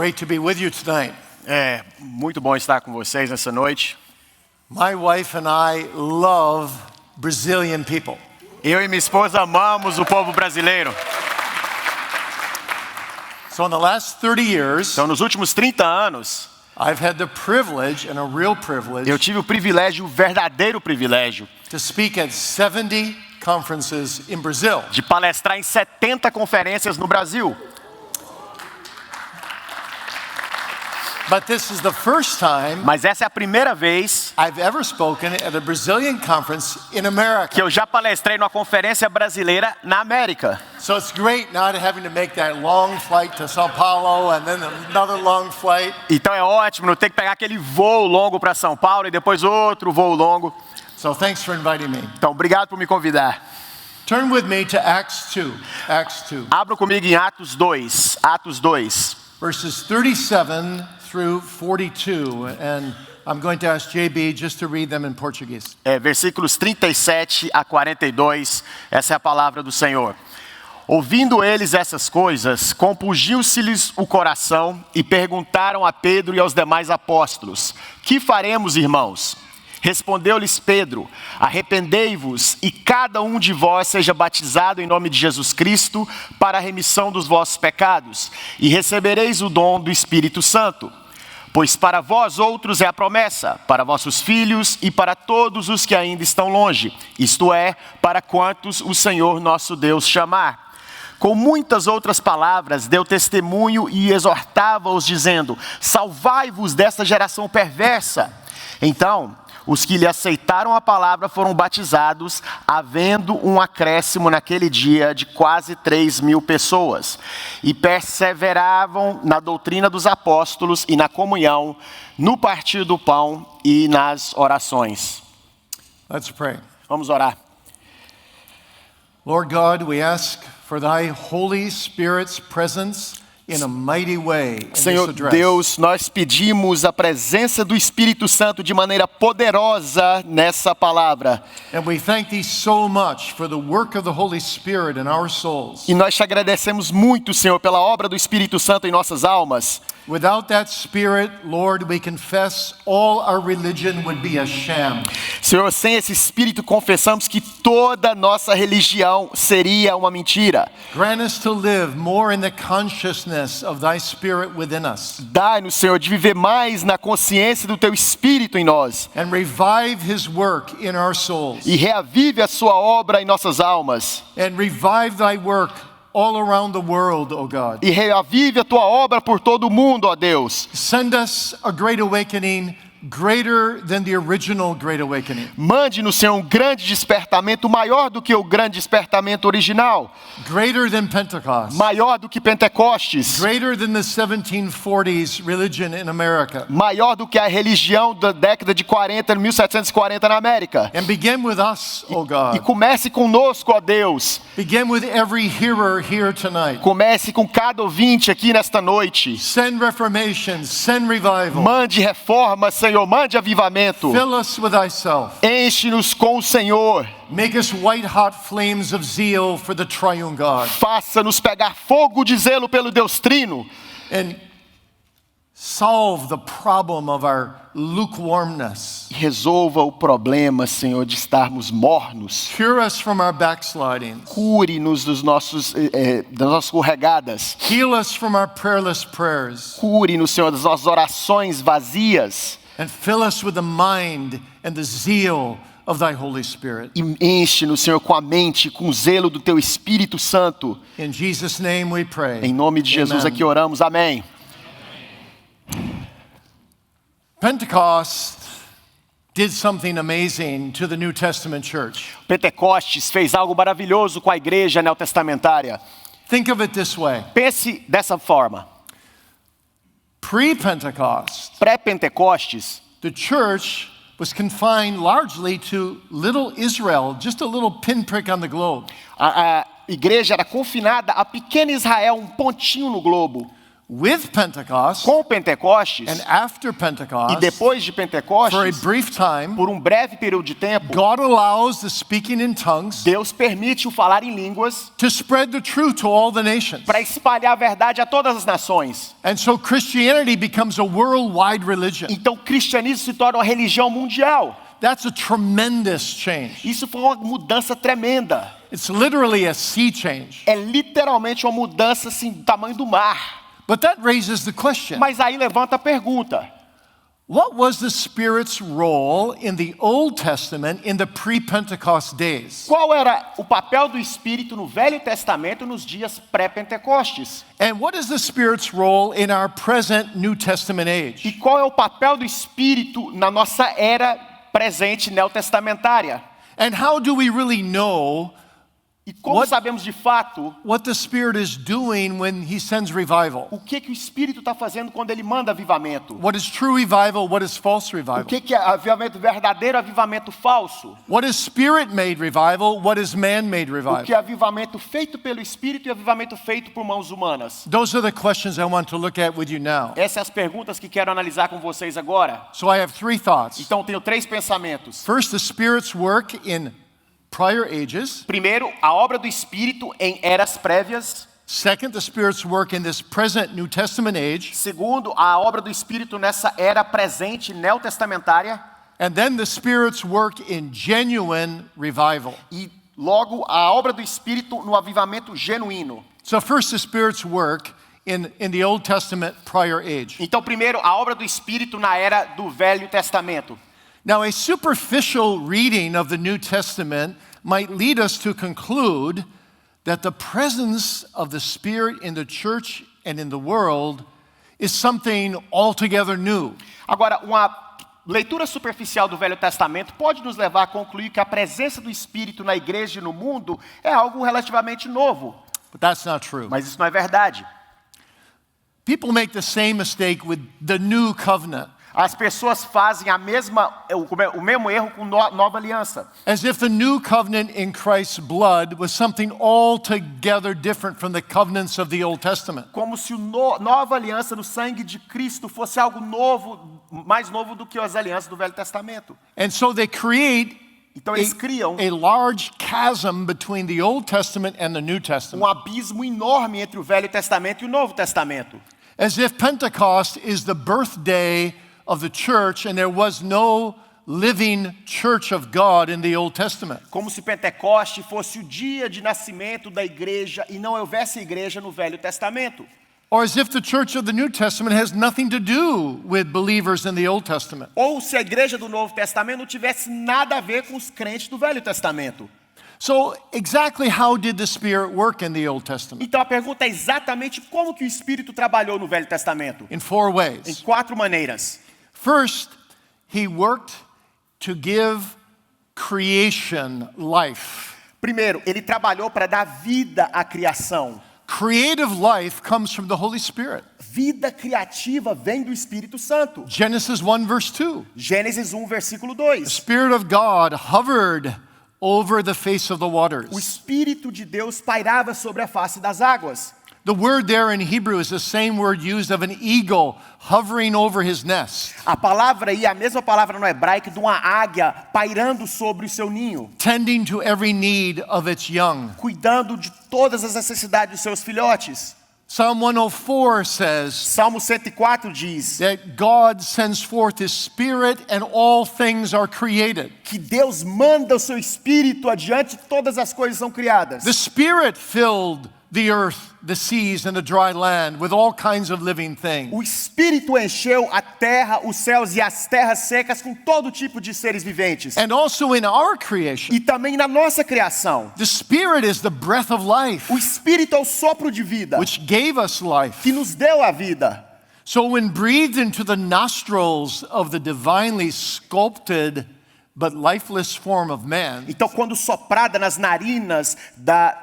great to be with you tonight. É muito bom estar com vocês nessa noite. My wife and I love Brazilian people. Eu e minha esposa amamos o povo brasileiro. So in the last 30 years, Então, nos últimos 30 anos, I've had the privilege, and a real privilege, eu tive o privilégio, o verdadeiro privilégio, to speak at 70 conferences in Brazil. de palestrar em 70 conferências no Brasil. But this is the first time Mas essa é a primeira vez I've ever spoken at a Brazilian conference in America. que eu já palestrei numa conferência brasileira na América. So it's great not having to make that long flight to São Paulo and then another long flight. Então é ótimo não ter que pegar aquele voo longo para São Paulo e depois outro voo longo. So thanks for inviting me. Então, obrigado por me convidar. Turn with me to Acts 2. Acts 2. Abra comigo em Atos 2. Atos 2. Verses 37 through 42. And I'm going to ask JB just to read them in Portuguese. Versículos 37 a 42. Essa é a palavra do Senhor. Ouvindo eles essas coisas, compungiu-se-lhes o coração e perguntaram a Pedro e aos demais apóstolos: Que faremos, irmãos? Respondeu-lhes Pedro: Arrependei-vos e cada um de vós seja batizado em nome de Jesus Cristo para a remissão dos vossos pecados, e recebereis o dom do Espírito Santo. Pois para vós outros é a promessa, para vossos filhos e para todos os que ainda estão longe, isto é, para quantos o Senhor nosso Deus chamar. Com muitas outras palavras, deu testemunho e exortava-os, dizendo: Salvai-vos desta geração perversa. Então, os que lhe aceitaram a palavra foram batizados, havendo um acréscimo naquele dia de quase 3.000 pessoas. E perseveravam na doutrina dos apóstolos e na comunhão, no partir do pão e nas orações. Let's pray. Vamos orar. Lord God, we ask for thy Holy Spirit's presence in a mighty way in this Senhor address. Deus, nós pedimos a presença do Espírito Santo de maneira poderosa nessa palavra. And we thank thee so much for the work of the Holy Spirit in our souls. E nós te agradecemos muito, Senhor, pela obra do Espírito Santo em nossas almas. Without that Spirit, Lord, we confess all our religion would be a sham. Senhor, sem esse Espírito confessamos que toda nossa religião seria uma mentira. Grant us to live more in the consciousness of thy Spirit within us. Dai-nos, Senhor, de viver mais na consciência do teu Espírito em nós. And revive his work in our souls. E reavive a sua obra em nossas almas. And revive thy work all around the world, O God. E reavive a tua obra por todo o mundo, ó Deus. Send us a great awakening, greater than the original great awakening. Mande-nos, Senhor, um grande despertamento maior do que o grande despertamento original. Greater than Pentecost. Maior do que Pentecostes. Greater than the 1740s religion in America. Maior do que a religião da década de 40, 1740 na América. And begin with us, O E God. comece conosco, ó Deus. Begin with every hearer here tonight. Comece com cada ouvinte aqui nesta noite. Send reformation, send revival. Mande reforma, Senhor, mande avivamento. Fill us with thyself. Enche-nos com o Senhor. Make us white hot flames of zeal for the triune God. Faça-nos pegar fogo de zelo pelo Deus Trino. And solve the problem of our lukewarmness. Resolva o problema, Senhor, de estarmos mornos. Cure us from our backslidings. Cure-nos das nossas escorregadas. Heal us from our prayerless prayers. Cure-nos, Senhor, das nossas orações vazias. And fill us with the mind and the zeal of thy Holy Spirit. E enche-nos, Senhor, com a mente, com o zelo do teu Espírito Santo. In Jesus' name we pray. Em nome de Jesus Amen. aqui oramos. Amém. Pentecost did something amazing to the New Testament church. Pentecostes fez algo maravilhoso com a igreja neotestamentária. Think of it this way. Pense dessa forma. Pre-Pentecost, Pré-Pentecostes, the church was confined largely to little Israel, just a little pinprick on the globe. a igreja era confinada a pequeno Israel, um pontinho no globo. with Pentecost Com Pentecostes and after e Pentecost, depois de for a Pentecostes, brief time, por um breve período de tempo, God allows the speaking in tongues Deus permite o falar em línguas to spread the truth to all the nations. para espalhar a verdade a todas as nações. And so Christianity becomes a worldwide religion. Então o cristianismo se torna uma religião mundial. That's a tremendous change. Isso foi uma mudança tremenda. It's literally a sea change. É literalmente uma mudança assim do tamanho do mar. But that raises the question. Mas aí levanta a pergunta: What was the Spirit's role in the Old Testament in the pre-Pentecost days? qual era o papel do Espírito no Velho Testamento nos dias pré-Pentecostes? And what is the Spirit's role in our present New Testament E age? qual é o papel do Espírito na nossa era presente neotestamentária? And how do we really know E como What- sabemos de fato what the Spirit is doing when He sends revival? o que o Espírito está fazendo quando ele manda avivamento? What is true revival? What is false O revival? que é avivamento verdadeiro, avivamento falso? What is Spirit-made revival? What is man-made O revival? que é avivamento feito pelo Espírito e avivamento feito por mãos humanas? Those are the questions I want to look at with you now. Essas são as perguntas que quero analisar com vocês agora. So I have three thoughts. Então tenho três pensamentos. First, the Spirit's work in prior ages. Primeiro, a obra do Espírito em eras prévias. Second, the Spirit's work in this present New Testament age. Segundo, a obra do Espírito nessa era presente neotestamentária. And then the Spirit's work in genuine revival. E logo, a obra do Espírito no avivamento genuíno. So first, the Spirit's work in the Old Testament prior age. Então, primeiro, a obra do Espírito na era do Velho Testamento. Now, a superficial reading of the New Testament might lead us to conclude that the presence of the Spirit in the church and in the world is something altogether new. Agora, uma leitura superficial do Velho Testamento pode nos levar a concluir que a presença do Espírito na igreja e no mundo é algo relativamente novo. But that's not true. Mas isso não é verdade. People make the same mistake with the new covenant, As pessoas fazem o mesmo erro com nova aliança. as if the new covenant in Christ's blood was something altogether different from the covenants of the Old Testament. Como se nova aliança no sangue de Cristo fosse algo novo, mais novo do que as alianças do Velho Testamento. And so they create Então eles criam a large chasm between the Old Testament and the New Testament, abismo enorme entre o Velho Testamento e o Novo Testamento. as if Pentecost is the birthday of the church and there was no living church of God in the Old Testament. Como se Pentecoste fosse o dia de nascimento da igreja e não houvesse igreja no Velho Testamento. Or as if the church of the New Testament has nothing to do with believers in the Old Testament. Ou se a igreja do Novo Testamento não tivesse nada a ver com os crentes do Velho Testamento. So exactly how did the Spirit work in the Old Testament? Então a pergunta é exatamente como que o Espírito trabalhou no Velho Testamento. In four Em ways. 4 maneiras. First, He worked to give creation life. Primeiro, ele trabalhou para dar vida à criação. Creative life comes from the Holy Spirit. Vida criativa vem do Espírito Santo. Genesis 1 verse 2. Gênesis 1, versículo The 2. Spirit of God hovered over the face of the O waters. Espírito de Deus pairava sobre a face das águas. The word there in Hebrew is the same word used of an eagle hovering over his nest, A palavra aí é a mesma palavra no hebraico de uma águia pairando sobre o seu ninho, tending to every need of its young. cuidando de todas as necessidades dos seus filhotes. Psalm 104 says Salmo 104 diz that God sends forth His Spirit and all things are created. que Deus manda o seu Espírito adiante e todas as coisas são criadas. The Spirit filled the earth, the seas, and the dry land with all kinds of living things. O Espírito encheu a terra, os céus e as terras secas com todo tipo de seres viventes. And also in our creation, E também na nossa criação. the Spirit is the breath of life, O Espírito é o sopro de vida which gave us life. que nos deu a vida. So when breathed into the nostrils of the divinely sculpted but lifeless form of man, Então, quando soprada nas narinas da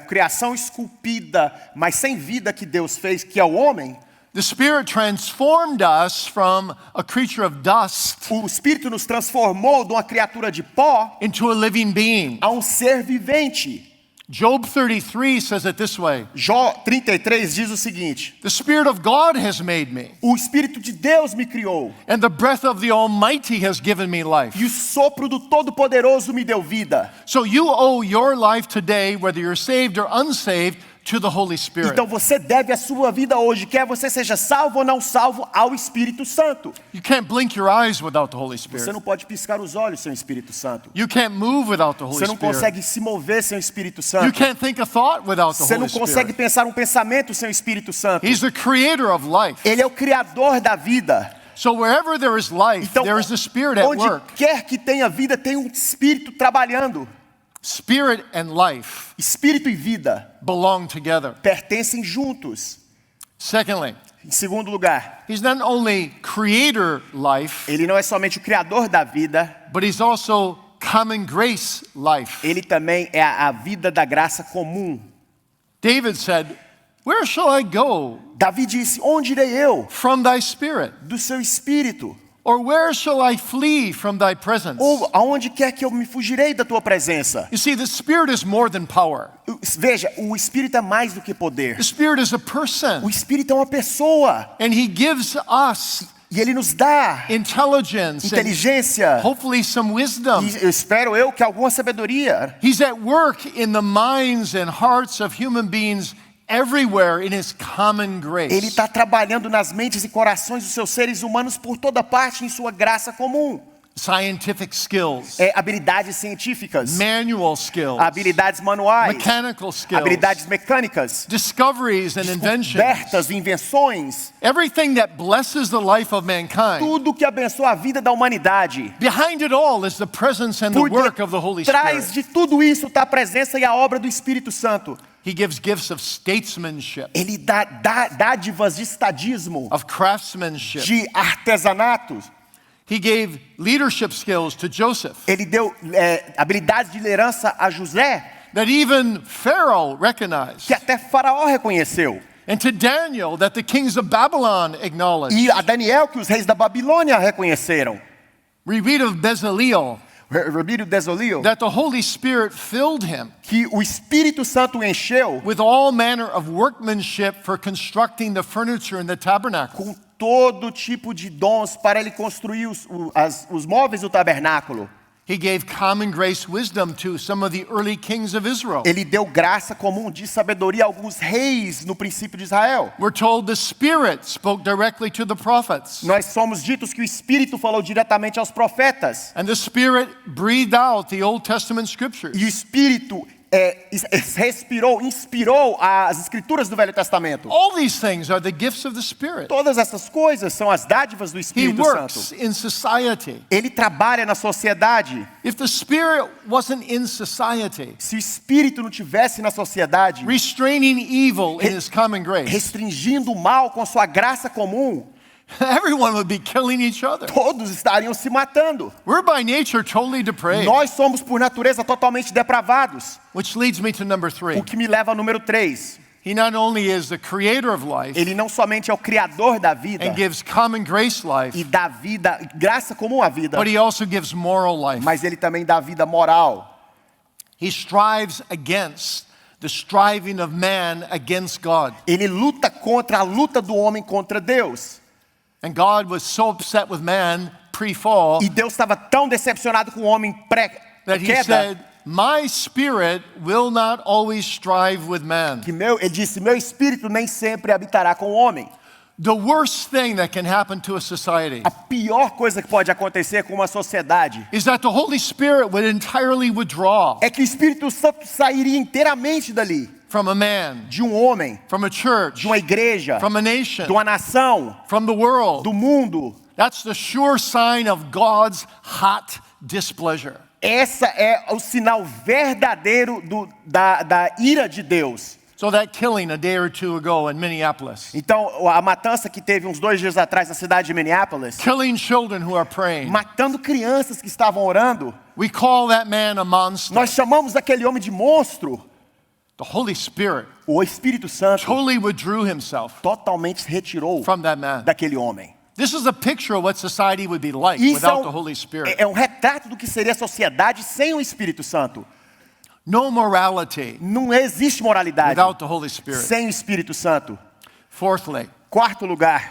criação esculpida, mas sem vida que Deus fez, que é o homem, the Spirit transformed us from a creature of dust o Espírito nos transformou de uma criatura de pó into a living being. a um ser vivente. Job 33 says it this way: Jó 33 diz o seguinte: The Spirit of God has made me, o Espírito de Deus me criou, and the breath of the Almighty has given me life. e o sopro do Todo-Poderoso me deu vida. So you owe your life today, whether you're saved or unsaved, to the Holy Spirit. Então você deve a sua vida hoje, quer você seja salvo ou não salvo, ao Espírito Santo. You can't blink your eyes without the Holy Você Spirit. não pode piscar os olhos sem o Espírito Santo. You can't move without the Holy Você não Spirit. consegue se mover sem o Espírito You Santo. can't think a thought without the Você Holy não consegue Spirit. pensar um pensamento sem o Espírito Santo. He's the creator of life. Ele é o criador da vida. So wherever there is life, Então, there is the Spirit at onde work. quer que tenha vida, tem um Espírito trabalhando. Spirit and life Espírito e vida belong together. pertencem juntos. Secondly, Em segundo lugar, He's not only creator life, ele não é somente o criador da vida, but He's also common grace life. ele também é a vida da graça comum. David said, "Where shall I go Davi disse: onde irei eu? from thy spirit? Do seu Espírito. Or where shall I flee from thy presence?" Ou aonde quer que eu me fugirei da tua presença? You see, the Spirit is more than power. Veja, o Espírito é mais do que poder. The Spirit is a O person, Espírito é uma pessoa. and He gives us E ele nos dá intelligence and inteligência. hopefully some wisdom. E eu espero que alguma sabedoria. He's at work in the minds and hearts of human beings everywhere in His common Ele grace. está trabalhando nas mentes e corações dos seus seres humanos por toda parte em sua graça comum. Scientific skills, Habilidades científicas, manual skills, habilidades manuais, mechanical skills, habilidades mecânicas, discoveries and inventions. descobertas, invenções, Everything that blesses the life of mankind. tudo que abençoa a vida da humanidade. Behind it all is the presence and the Por work of the Holy trás Spirit. de tudo isso está a presença e a obra do Espírito Santo. He gives gifts of statesmanship, Ele dá dádivas de estadismo, of craftsmanship. de artesanatos. He gave leadership skills to Joseph Ele deu habilidades de liderança a José, that even Pharaoh recognized, que até Faraó reconheceu. and to Daniel that the kings of Babylon acknowledged. E a Daniel, que os reis da Babilônia reconheceram. We read of Bezaleel Rabírio Desolio, that the Holy Spirit filled him que o Espírito Santo encheu with all manner of workmanship for constructing the furniture in the tabernacle. com todo tipo de dons para ele construir os móveis do tabernáculo. He gave common grace wisdom to some of the early kings of Israel. Ele deu graça comum de sabedoria a alguns reis no princípio de Israel. We're told the Spirit spoke directly to the prophets. Nós somos ditos que o Espírito falou diretamente aos profetas. And the Spirit breathed out the Old Testament scriptures. E o Espírito inspirou as escrituras do Velho Testamento. All these things are the gifts of the Spirit. Todas essas coisas são as dádivas do He Espírito works Santo. in society. Ele trabalha na sociedade. If the Spirit wasn't in society, Se o Espírito não tivesse na sociedade, restraining evil in His common grace, restringindo o mal com sua graça comum, everyone would be killing each other. todos estariam se matando. We're by nature totally depraved. Nós somos por natureza totalmente depravados. Which leads me to number 3. O que me leva ao número 3. He not only is the creator of life Ele não somente é o criador da vida and gives common grace life, e dá vida, graça comum à vida, but He also gives moral life. mas ele também dá vida moral. He strives against the striving of man against God. Ele luta contra a luta do homem contra Deus. And God was so upset with man pre-fall E Deus estava tão decepcionado com o homem that He pré-queda said, "My spirit will not always strive with man." que ele disse: meu espírito nem sempre habitará com o homem. The worst thing that can happen to a society A pior coisa que pode acontecer com uma sociedade is that the Holy Spirit would entirely withdraw é que o Espírito Santo sairia inteiramente dali, from a man, de um homem, from a church, de uma igreja, from a nation, de uma nação, from the world. do mundo. That's the sure sign of God's hot displeasure. Essa é o sinal verdadeiro da ira de Deus. So that killing a day or two ago in Minneapolis, Então, a matança que teve uns 2 dias atrás na cidade de Minneapolis, killing children who are praying, matando crianças que estavam orando, we call that man a monster. nós chamamos aquele homem de monstro. The Holy Spirit O Espírito Santo totally withdrew Himself totalmente se retirou from that man. daquele homem. This is a picture of what society would be like Isso without the Holy Spirit. é um retrato do que seria a sociedade sem o Espírito Santo. No morality Não existe moralidade without the Holy Spirit. sem o Espírito Santo. Fourthly, Quarto lugar,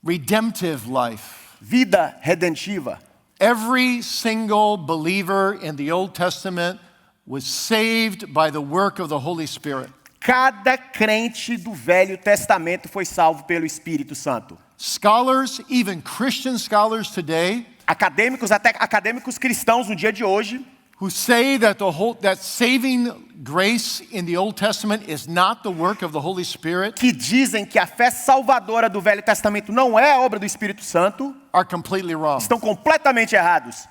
redemptive life. vida redentiva. Every single believer in the Old Testament was saved by the work of the Holy Spirit. Cada crente do Velho Testamento foi salvo pelo Espírito Santo. Scholars, even Christian scholars today, Acadêmicos, até acadêmicos cristãos no dia de hoje, who say that that saving grace in the Old Testament is not the work of the Holy Spirit, que dizem que a fé salvadora do Velho Testamento não é obra do Espírito Santo, are completely wrong. estão completamente errados.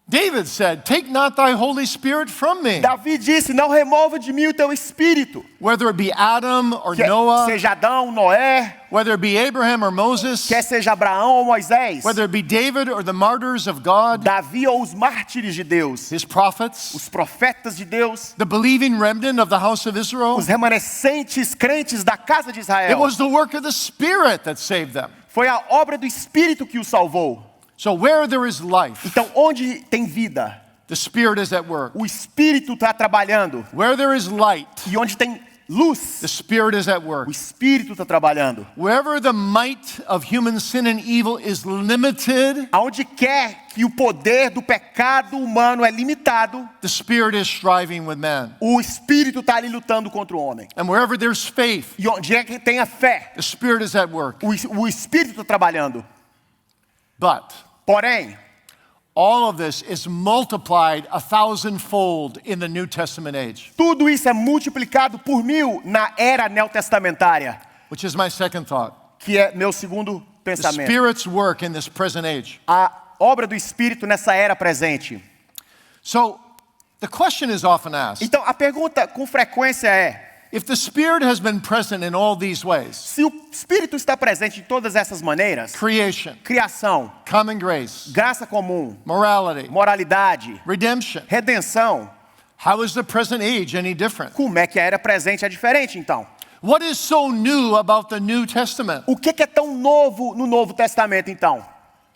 David said, "Take not thy Holy Spirit from me." Davi disse, não remova de mim o teu Espírito. Whether it be Adam or Quer Noah, seja Adão, Noé, whether it be Abraham or Moses, quer seja Abraão ou Moisés, whether it be David or the martyrs of God, Davi ou os mártires de Deus, his prophets, os profetas de Deus, the believing remnant of the house of Israel, os remanescentes crentes da casa de it Israel. was the work of the Spirit that saved them. Foi a obra do Espírito que os salvou. So where there is life, Então, onde tem vida, the Spirit is at work. o Espírito está trabalhando. Where there is light, E onde tem luz, the Spirit is at o work. Espírito está trabalhando. Wherever the might of human sin and evil is limited, Aonde quer que o poder do pecado humano é limitado, the Spirit is striving with man. o Espírito está ali lutando contra o homem. And wherever there's faith, E onde é que tem a fé, the Spirit is at work. o Espírito está trabalhando. But Porém, all of this is multiplied 1,000-fold in the New Testament age, tudo isso é multiplicado por 1000 na era neotestamentária, which is my second thought. que é meu segundo The pensamento. Spirit's work in this present age. A obra do Espírito nessa era presente. So the question is often asked, Então, a pergunta com frequência é: if the Spirit has been present in all these ways, se o Espírito está presente de todas essas maneiras, creation, criação, common grace, graça comum, morality, moralidade, redemption, redenção, how is the present age any different? como é que a era presente é diferente então? What is so new about the New Testament? O que é tão novo no Novo Testamento então?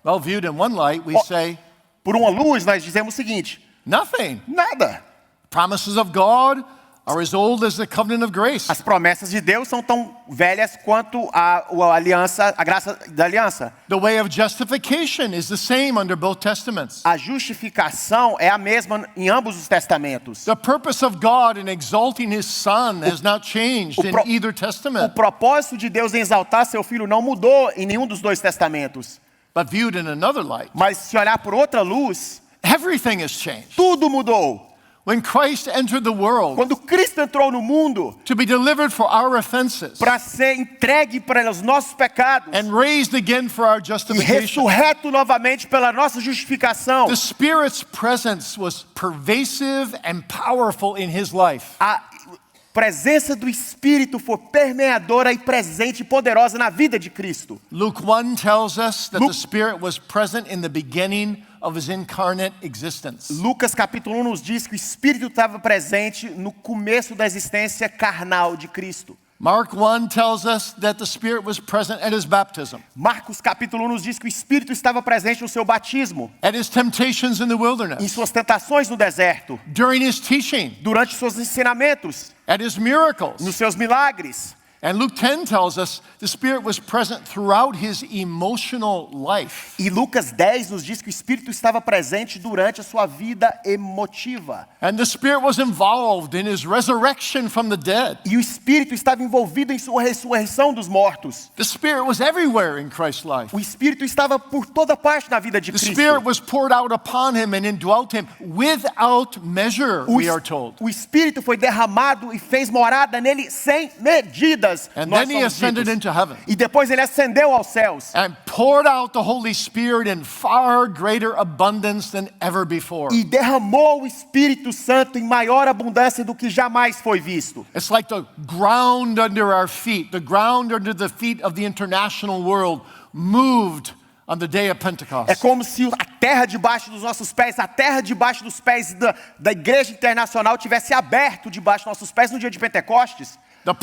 Well, viewed in one light, we say Por uma luz, nós dizemos o seguinte: nothing. nada. Promises of God are as old as the covenant of grace. As promessas de Deus são tão velhas quanto a aliança, a graça da aliança. The way of justification is the same under both testaments. A justificação é a mesma em ambos os testamentos. The purpose of God in exalting his Son has not changed in either O testament. propósito de Deus em exaltar seu filho não mudou em nenhum dos dois testamentos. But viewed in another light, Mas se olhar por outra luz, everything has changed. tudo mudou. When Christ entered the world Quando Cristo entrou no mundo to be delivered for our offenses para ser entregue para os nossos pecados and raised again for our e justification, ressurreto novamente pela nossa justificação, the Spirit's presence was pervasive and powerful in his life. a presença do Espírito foi permeadora e presente e poderosa na vida de Cristo. Luke 1 tells us that Luke- the Spirit was present in the beginning of his incarnate existence. Lucas capítulo 1 nos diz que o Espírito estava presente no começo da existência carnal de Cristo. Mark 1 tells us that the Spirit was present at his baptism, Marcos capítulo 1 nos diz que o Espírito estava presente no seu batismo, at his temptations in the em wilderness, suas tentações no deserto, during his teaching, durante os seus ensinamentos, at his miracles. nos seus milagres. And Luke 10 tells us the Spirit was present throughout his emotional life. E Lucas 10 nos diz que o Espírito estava presente durante a sua vida emotiva. And the Spirit was involved in his resurrection from the dead. E o Espírito estava envolvido em sua ressurreição dos mortos. The Spirit was everywhere in Christ's life. O Espírito estava por toda parte na vida de The Cristo. Spirit was poured out upon him and indwelt him without measure, we are told. O Espírito foi derramado e fez morada nele sem medidas. And nós then he somos ascended ditos. into heaven E depois ele ascendeu aos céus. and poured out the Holy Spirit in far greater abundance than ever before. E derramou o Espírito Santo em maior abundância do que jamais foi visto. It's like the ground under our feet, the ground under the feet of the international world moved on the day of Pentecost. É como se a terra debaixo dos nossos pés, a terra debaixo dos pés da igreja internacional tivesse aberto debaixo dos nossos pés no dia de Pentecostes. The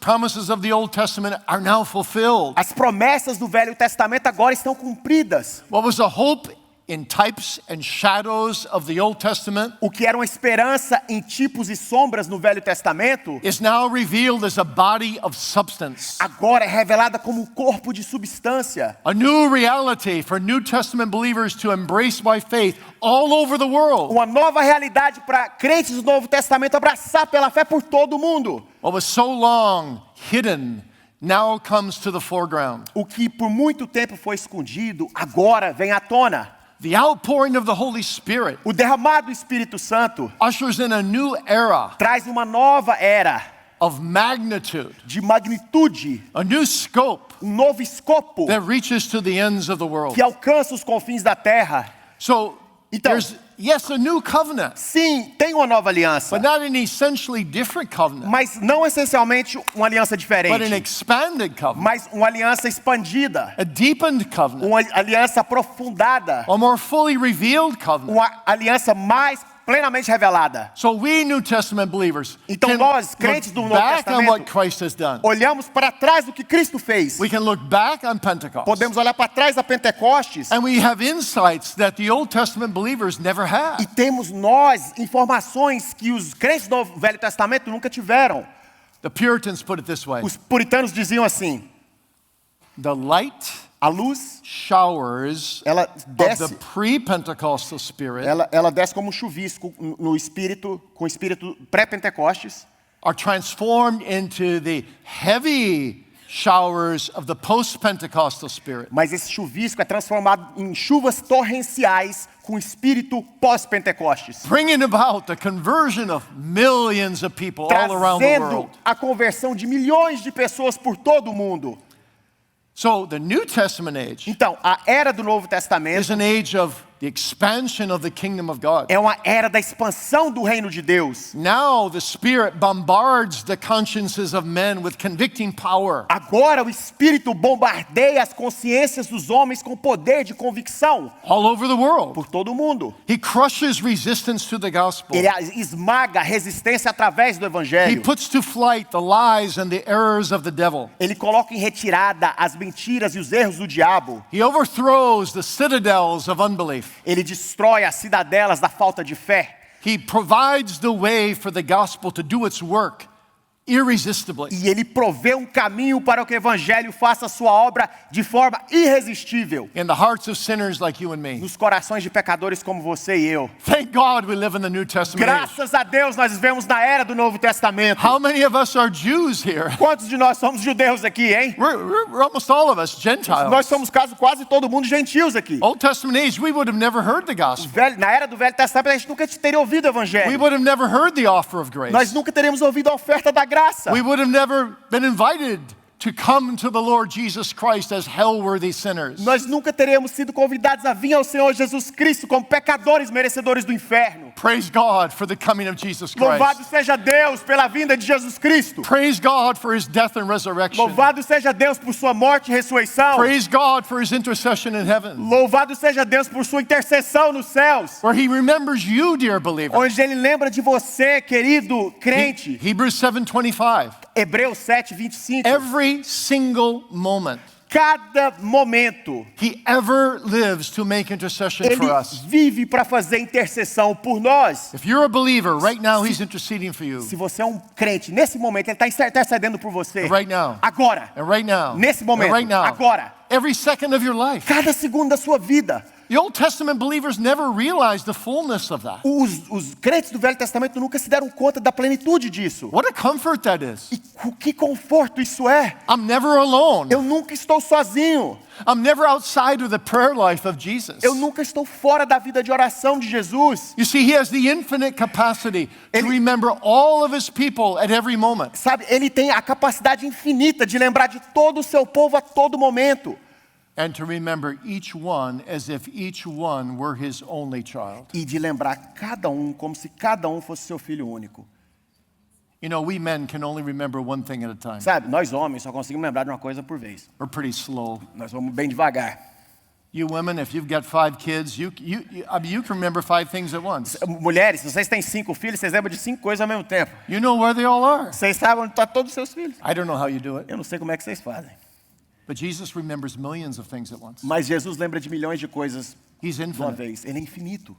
promises of the Old Testament are now fulfilled. As promessas do Velho Testamento agora estão cumpridas. What was the hope in types and shadows of the Old Testament o que era uma esperança em tipos e sombras no Velho Testamento, is now revealed as a body of substance. agora é revelada como um corpo de substância. A new reality for New Testament believers to embrace by faith all over the world. Uma nova realidade para crentes do Novo Testamento abraçar pela fé por todo o mundo. What was so long hidden now comes to the foreground. O que por muito tempo foi escondido, agora vem à tona. The outpouring of the Holy Spirit O derramado do Espírito Santo ushers in a new era traz uma nova era of magnitude, de magnitude, a new scope novo escopo that reaches to the ends of the world. que alcança os confins da terra. So Então- there's, yes, a new covenant, Sim, tem uma nova aliança, but not an essentially different covenant, mas não essencialmente uma aliança but an diferente, expanded covenant, mas uma aliança expandida, a deepened covenant, uma aliança aprofundada, a more fully revealed covenant. uma aliança mais plenamente revelada. So we New Testament believers Então can nós, crentes do look Novo back on Testamento, what Christ has done. Olhamos para trás do que Cristo fez. We can look back on Pentecost. Podemos olhar para trás da Pentecostes And we have insights that the Old Testament believers never e had. temos nós informações que os crentes do Velho Testamento nunca tiveram. The Puritans put it this way: Os puritanos diziam assim: the light a luz, showers ela of desce, the pre-Pentecostal spirit ela desce como um chuvisco no espírito, com o espírito pré-Pentecostes, are transformed into the heavy showers of the post-Pentecostal spirit. mas esse chuvisco é transformado em chuvas torrenciais com o espírito pós-Pentecostes, Bringing about the conversion of millions of people all around the trazendo world. a conversão de milhões de pessoas por todo o mundo. So the New Testament age Então, a era do Novo is Testamento an age of the expansion of the kingdom of God. é uma era da expansão do reino de Deus. Now the Spirit bombards the consciences of men with convicting power. Agora o Espírito bombardeia as consciências dos homens com poder de convicção All over the world. por todo o mundo. He crushes resistance to the gospel. Ele esmaga a resistência através do He Evangelho. puts to flight the lies and the errors of the devil. Ele coloca em retirada as mentiras e os erros do diabo. He overthrows the citadels of unbelief. Ele destrói as cidadelas da falta de fé. He provides the way for the gospel to do its work irresistibly. E ele provê um caminho para que o Evangelho faça a sua obra de forma irresistível In the hearts of sinners like you and me. nos corações de pecadores como você e eu. Thank God we live in the New Testament age. Graças a Deus nós vivemos na era do Novo Testamento. How many of us are Jews here? Quantos de nós somos judeus aqui, hein? We're almost all of us Gentiles. Nós somos quase todo mundo gentios aqui. Old Testament age, we would have never heard the gospel. Na era do Velho Testamento, a gente nunca teria ouvido o We Evangelho. would have never heard the offer of grace. Nós nunca teríamos ouvido a oferta da graça. We would have never been invited to come to the Lord Jesus Christ as hell-worthy sinners. Nós nunca teríamos sido convidados a vir ao Senhor Jesus Cristo como pecadores merecedores do inferno. Praise God for the coming of Jesus Louvado Christ. seja Deus pela vinda de Jesus Cristo. Praise God for his death and resurrection. Louvado seja Deus por sua morte e ressurreição. Praise God for his intercession in heaven, Louvado seja Deus por sua intercessão nos céus, where he remembers you, dear believer. onde Ele lembra de você, querido crente. Hebrews 7:25. Hebreus 7:25. Every single moment Cada momento he ever lives to make intercession Ele for us. vive para fazer intercessão por nós. If you're a believer, right now he's interceding for you. Se você é um crente, nesse momento Ele está intercedendo por você. Right now. Agora. And right now. Nesse momento. And right now. Agora. Every second of your life. Cada segundo da sua vida. The Old Testament believers never realized the fullness of that. Os crentes do Velho Testamento nunca se deram conta da plenitude disso. What a comfort that is. E que conforto isso é. I'm never alone. Eu nunca estou sozinho. I'm never outside of the prayer life of Jesus. Eu nunca estou fora da vida de oração de Jesus. You see, he has the infinite capacity to remember all of his people at every moment. Sabe, Ele tem a capacidade infinita de lembrar de todo o seu povo a todo momento. And to remember each one as if each one were his only child. E de lembrar cada um como se cada um fosse seu filho único. You know, we men can only remember one thing at a time. Sabe, nós homens só conseguimos lembrar de uma coisa por vez. We're pretty slow. Nós vamos bem devagar. You women, if you've got 5 kids, you can remember 5 things at once. Mulheres, se vocês têm 5 filhos, vocês lembram de 5 coisas ao mesmo tempo. You know where they all are. Vocês sabem onde estão todos os seus filhos. I don't know how you do it. Eu não sei como é que vocês fazem. But Jesus remembers millions of things at once. Mas Jesus lembra de milhões de coisas He's de uma infinite. vez. Ele é infinito.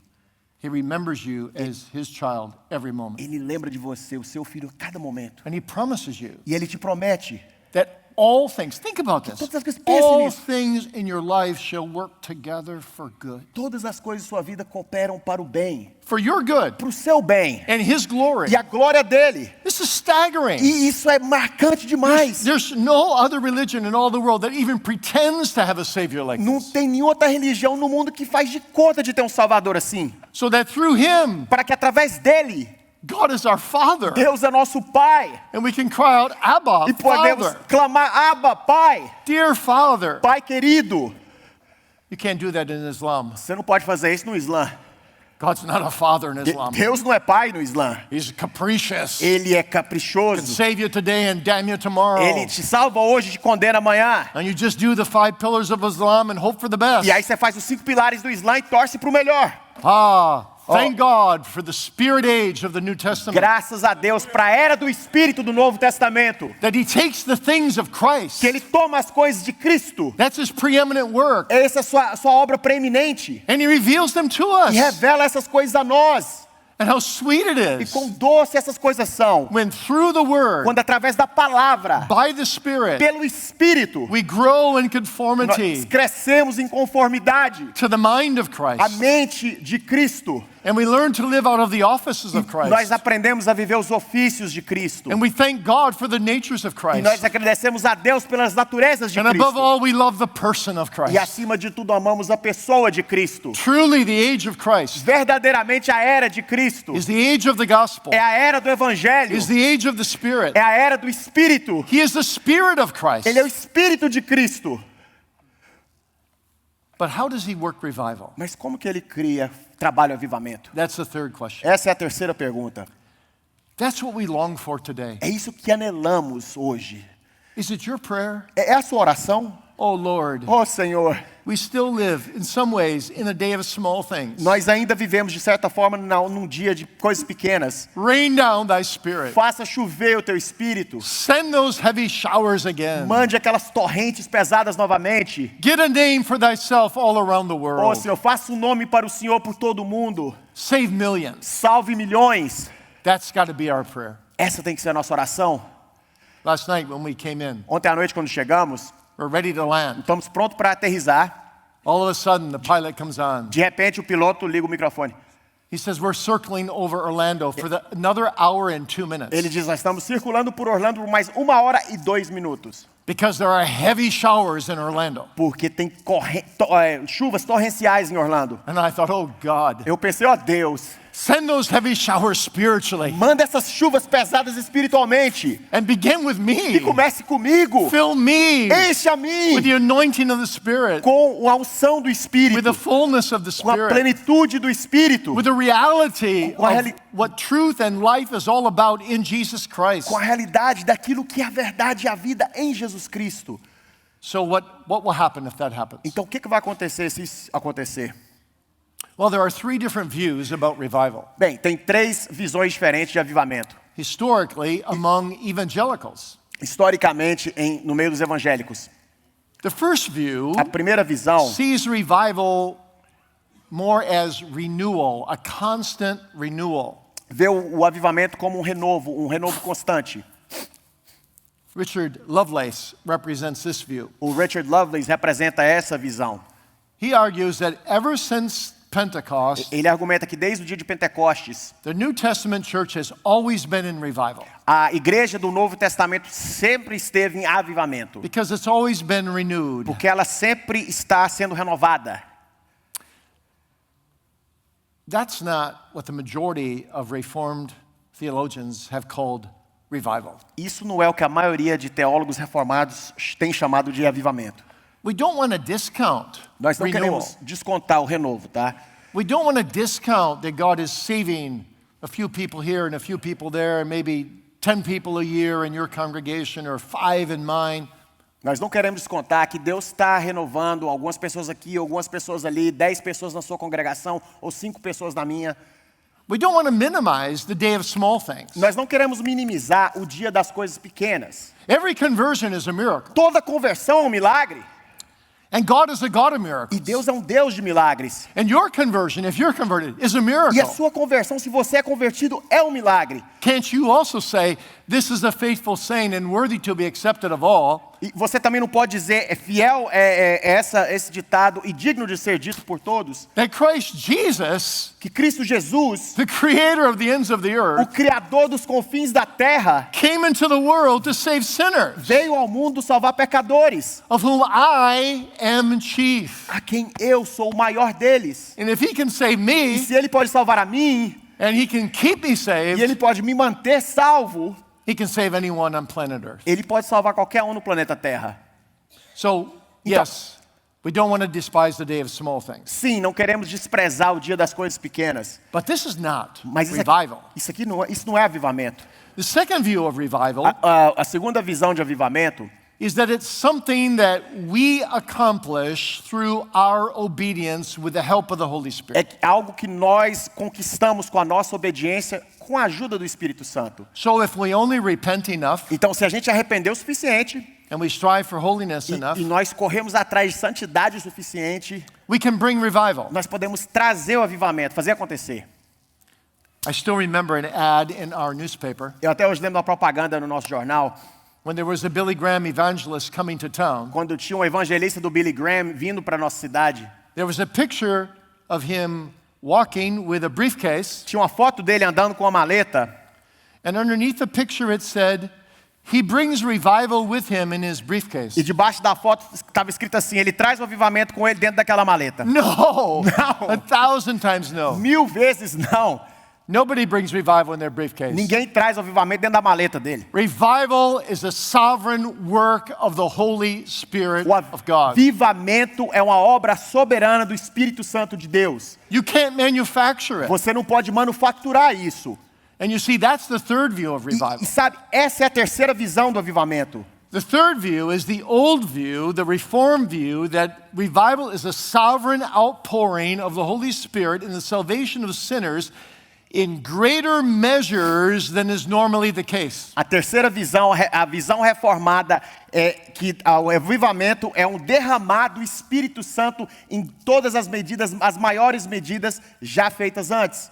He remembers you as his child every moment. Ele lembra de você, o seu filho, a cada momento. And he promises you E ele te promete. that all things, think about this, Todas as coisas, pense all nisso. things in your life shall work together for good. Todas as coisas de sua vida cooperam para o bem. For your good Para o seu bem. and his glory. E a glória dele. This is staggering. E isso é marcante demais. There's no other religion in all the world that even pretends to have a savior like Não this. tem nenhuma outra religião no mundo que faz de conta de ter um Salvador assim. So that through him, Para que através dele, God is our Father. Deus é nosso Pai. And we can cry out, Abba, E podemos Father, clamar, Abba, Pai. dear Father. Pai querido. You can't do that in Islam. Você não pode fazer isso no Islã. God's not a father in Islam. Deus não é pai no Islã. He's capricious. Ele é Can caprichoso. save you today and damn you tomorrow. Ele te salva hoje e te condena amanhã. And you just do the 5 pillars of Islam and hope for the best. E aí você faz os 5 pilares do Islã e torce para o melhor. Thank God for the spirit age of the New Testament. Graças a Deus para a era do Espírito do Novo Testamento. That he takes the things of Christ. Que ele toma as coisas de Cristo. That's his preeminent work. Essa é a sua obra preeminente. And he reveals them to us. E revela essas coisas a nós. And how sweet it E is quão doce essas coisas são. when through the word, Quando através da palavra, by the Spirit, pelo Espírito, we grow in nós conformity crescemos em conformidade to the mind of à Christ. mente de Cristo. And we learn to live out of the offices of Nós Christ. aprendemos a viver os ofícios de Cristo. And we thank God for the natures of E nós Christ. agradecemos a Deus pelas naturezas de And above Cristo. all, we love the person of E Christ. acima de tudo amamos a pessoa de Cristo. Truly, the age of Christ Verdadeiramente a era de Cristo is the age of the gospel, é a era do Evangelho, is the age of the Spirit. é a era do Espírito. He is the Spirit of Christ. Ele é o Espírito de Cristo. But how does he work revival? Mas como que ele cria trabalho avivamento? That's the third question. Essa é a terceira pergunta. That's what we long for today. É isso que anelamos hoje. Is it your prayer? É a sua oração? Oh Lord, Oh Senhor, we still live in some ways in a day of small things. nós ainda vivemos de certa forma num dia de coisas pequenas. Rain down thy Spirit. Faça chover o teu Espírito. Send those heavy showers again. Mande aquelas torrentes pesadas novamente. Get a name for thyself all around the Oh world. Senhor, faça um nome para o Senhor por todo o mundo. Save millions. Salve milhões. That's got to be our prayer. Essa tem que ser a nossa oração. Last night when we came in, Ontem à noite, quando chegamos, we're ready to land. estamos prontos para aterrissar. All of a sudden, the pilot comes on. De repente, o piloto liga o microfone. He says, we're circling over Orlando for another hour and 2 minutes. Ele diz, nós estamos circulando por Orlando por mais 1 hora e 2 minutos. Because there are heavy showers in Orlando. Porque tem chuvas torrenciais em Orlando. And I thought, oh God, Eu pensei, ó Deus, send those heavy showers spiritually manda essas chuvas pesadas espiritualmente. and begin with E me. comece comigo. Fill me Enche a mim with the anointing of the Spirit, com a unção do with Espírito, the fullness of the com a Spirit, plenitude do Espírito, with the reality Com a of what truth and life is all about in Jesus Christ. com a realidade daquilo que é a verdade e a vida em Jesus Cristo. So what will happen if that happens? Então o que vai acontecer se isso acontecer? Well, there are 3 different views about revival. Bem, tem 3 visões diferentes de avivamento. Historically, among evangelicals. Historicamente, no meio dos evangélicos. The first view A primeira visão sees revival more as renewal, a constant renewal. vê o avivamento como um renovo constante. Richard Lovelace represents this view. O Richard Lovelace representa essa visão. He argues that ever since Pentecost, Ele argumenta que desde o dia de Pentecostes, the New Testament church has always been in revival a igreja do Novo Testamento sempre esteve em avivamento, because it's always been renewed. porque ela sempre está sendo renovada. That's not what the majority of Reformed theologians have called revival. Isso não é o que a maioria de teólogos reformados tem chamado de avivamento. We don't want to discount Nós não renewal. queremos descontar o renovo, tá? We don't want to discount that God is saving a few people here and a few people there, and maybe 10 people a year in your congregation or 5 in mine. Nós não queremos descontar que Deus está renovando algumas pessoas aqui, algumas pessoas ali, 10 pessoas na sua congregação ou 5 pessoas na minha. We don't want to minimize the day of small things. Nós não queremos minimizar o dia das coisas pequenas. Every conversion is a miracle. Toda conversão é um milagre. And God is a God of E miracles. Deus é um Deus de milagres. And your conversion, if you're converted, is a E a miracle. sua conversão, se você é convertido, é um milagre. Can't you also say, this is a faithful saying and worthy to be accepted of all? E você também não pode dizer, é fiel esse ditado e digno de ser dito por todos, That Christ Jesus, que Cristo Jesus, the creator of the ends of the o earth, Criador dos confins da terra, came into the world to save sinners, veio ao mundo salvar pecadores, of whom I am chief. a quem eu sou o maior deles. And if he can save E me, se Ele pode salvar a mim, and he can keep me e saved, Ele pode me manter salvo, he can save anyone on planet earth. Ele pode salvar qualquer um no planeta Terra. So, yes, we don't want to despise the day of small things. Sim, não queremos desprezar o dia das coisas pequenas, But this is not mas revival. isso não é avivamento. The second view of revival A segunda visão de avivamento is that it's something that we accomplish through our obedience with the help of the Holy Spirit. é algo que nós conquistamos com a nossa obediência, com a ajuda do Espírito Santo. So if we only repent enough Então, se a gente arrepender o suficiente and we strive for holiness enough, e nós corremos atrás de santidade o suficiente, we can bring revival. nós podemos trazer o avivamento, fazer acontecer. I still remember an ad in our newspaper Eu até hoje lembro da propaganda no nosso jornal, when there was a Billy Graham evangelist coming to town. quando tinha um evangelista do Billy Graham vindo para a nossa cidade. There was a picture of him walking with a briefcase, Tinha uma foto dele andando com uma maleta, and underneath the picture it said, he brings revival with him in his briefcase. e debaixo da foto estava escrito assim, ele traz o avivamento com ele dentro daquela maleta. No! No. 1,000 times no. 1000 vezes não. Nobody brings revival in their briefcase. Ninguém traz o avivamento dentro da maleta dele. Revival is a sovereign work of the Holy Spirit O of God. avivamento é uma obra soberana do Espírito Santo de Deus. You can't manufacture it. Você não pode manufaturar isso. And you see, that's the third view of revival. E sabe, essa é a terceira visão do avivamento. The third view is the old view, the Reformed view, that revival is a sovereign outpouring of the Holy Spirit in the salvation of sinners in greater measures than is normally the case. A terceira visão, a visão reformada, é que o avivamento é um derramar do Espírito Santo em todas as medidas, as maiores medidas já feitas antes.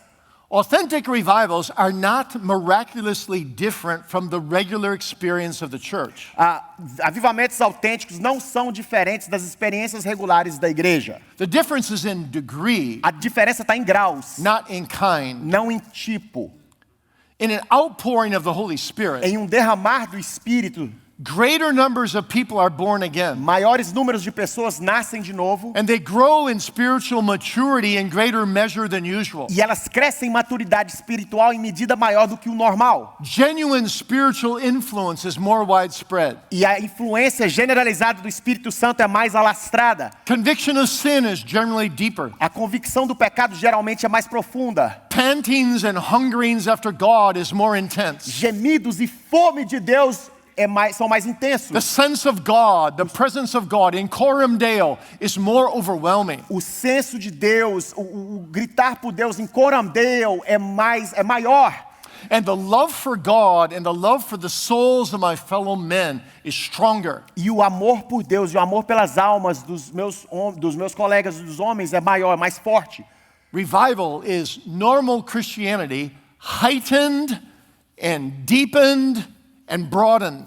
Authentic revivals are not miraculously different from the regular experience of the church. Avivamentos autênticos não são diferentes das experiências regulares da igreja. The difference is in degree, A diferença está em graus, not in kind. não em tipo. In an outpouring of the Holy Spirit, Em um derramar do Espírito, greater numbers of people are born again. maiores números de pessoas nascem de novo And they grow in spiritual maturity in greater measure than usual. e elas crescem em maturidade espiritual em medida maior do que o normal. Genuine spiritual influence is more widespread. E a influência generalizada do Espírito Santo é mais alastrada. Conviction of sin is generally deeper. A convicção do pecado geralmente é mais profunda. Pantings and hungerings after God is more intense. Gemidos e fome de Deus são mais The intensos. sense of God, the presence of God in Coram Deo is more overwhelming. O senso de Deus, o gritar por Deus em Coram Deo é maior. And the love for God and the love for the souls of my fellow men is stronger. E o amor por Deus e o amor pelas almas dos meus colegas, dos homens, é maior, é mais forte. Revival is normal Christianity heightened and deepened and broadened.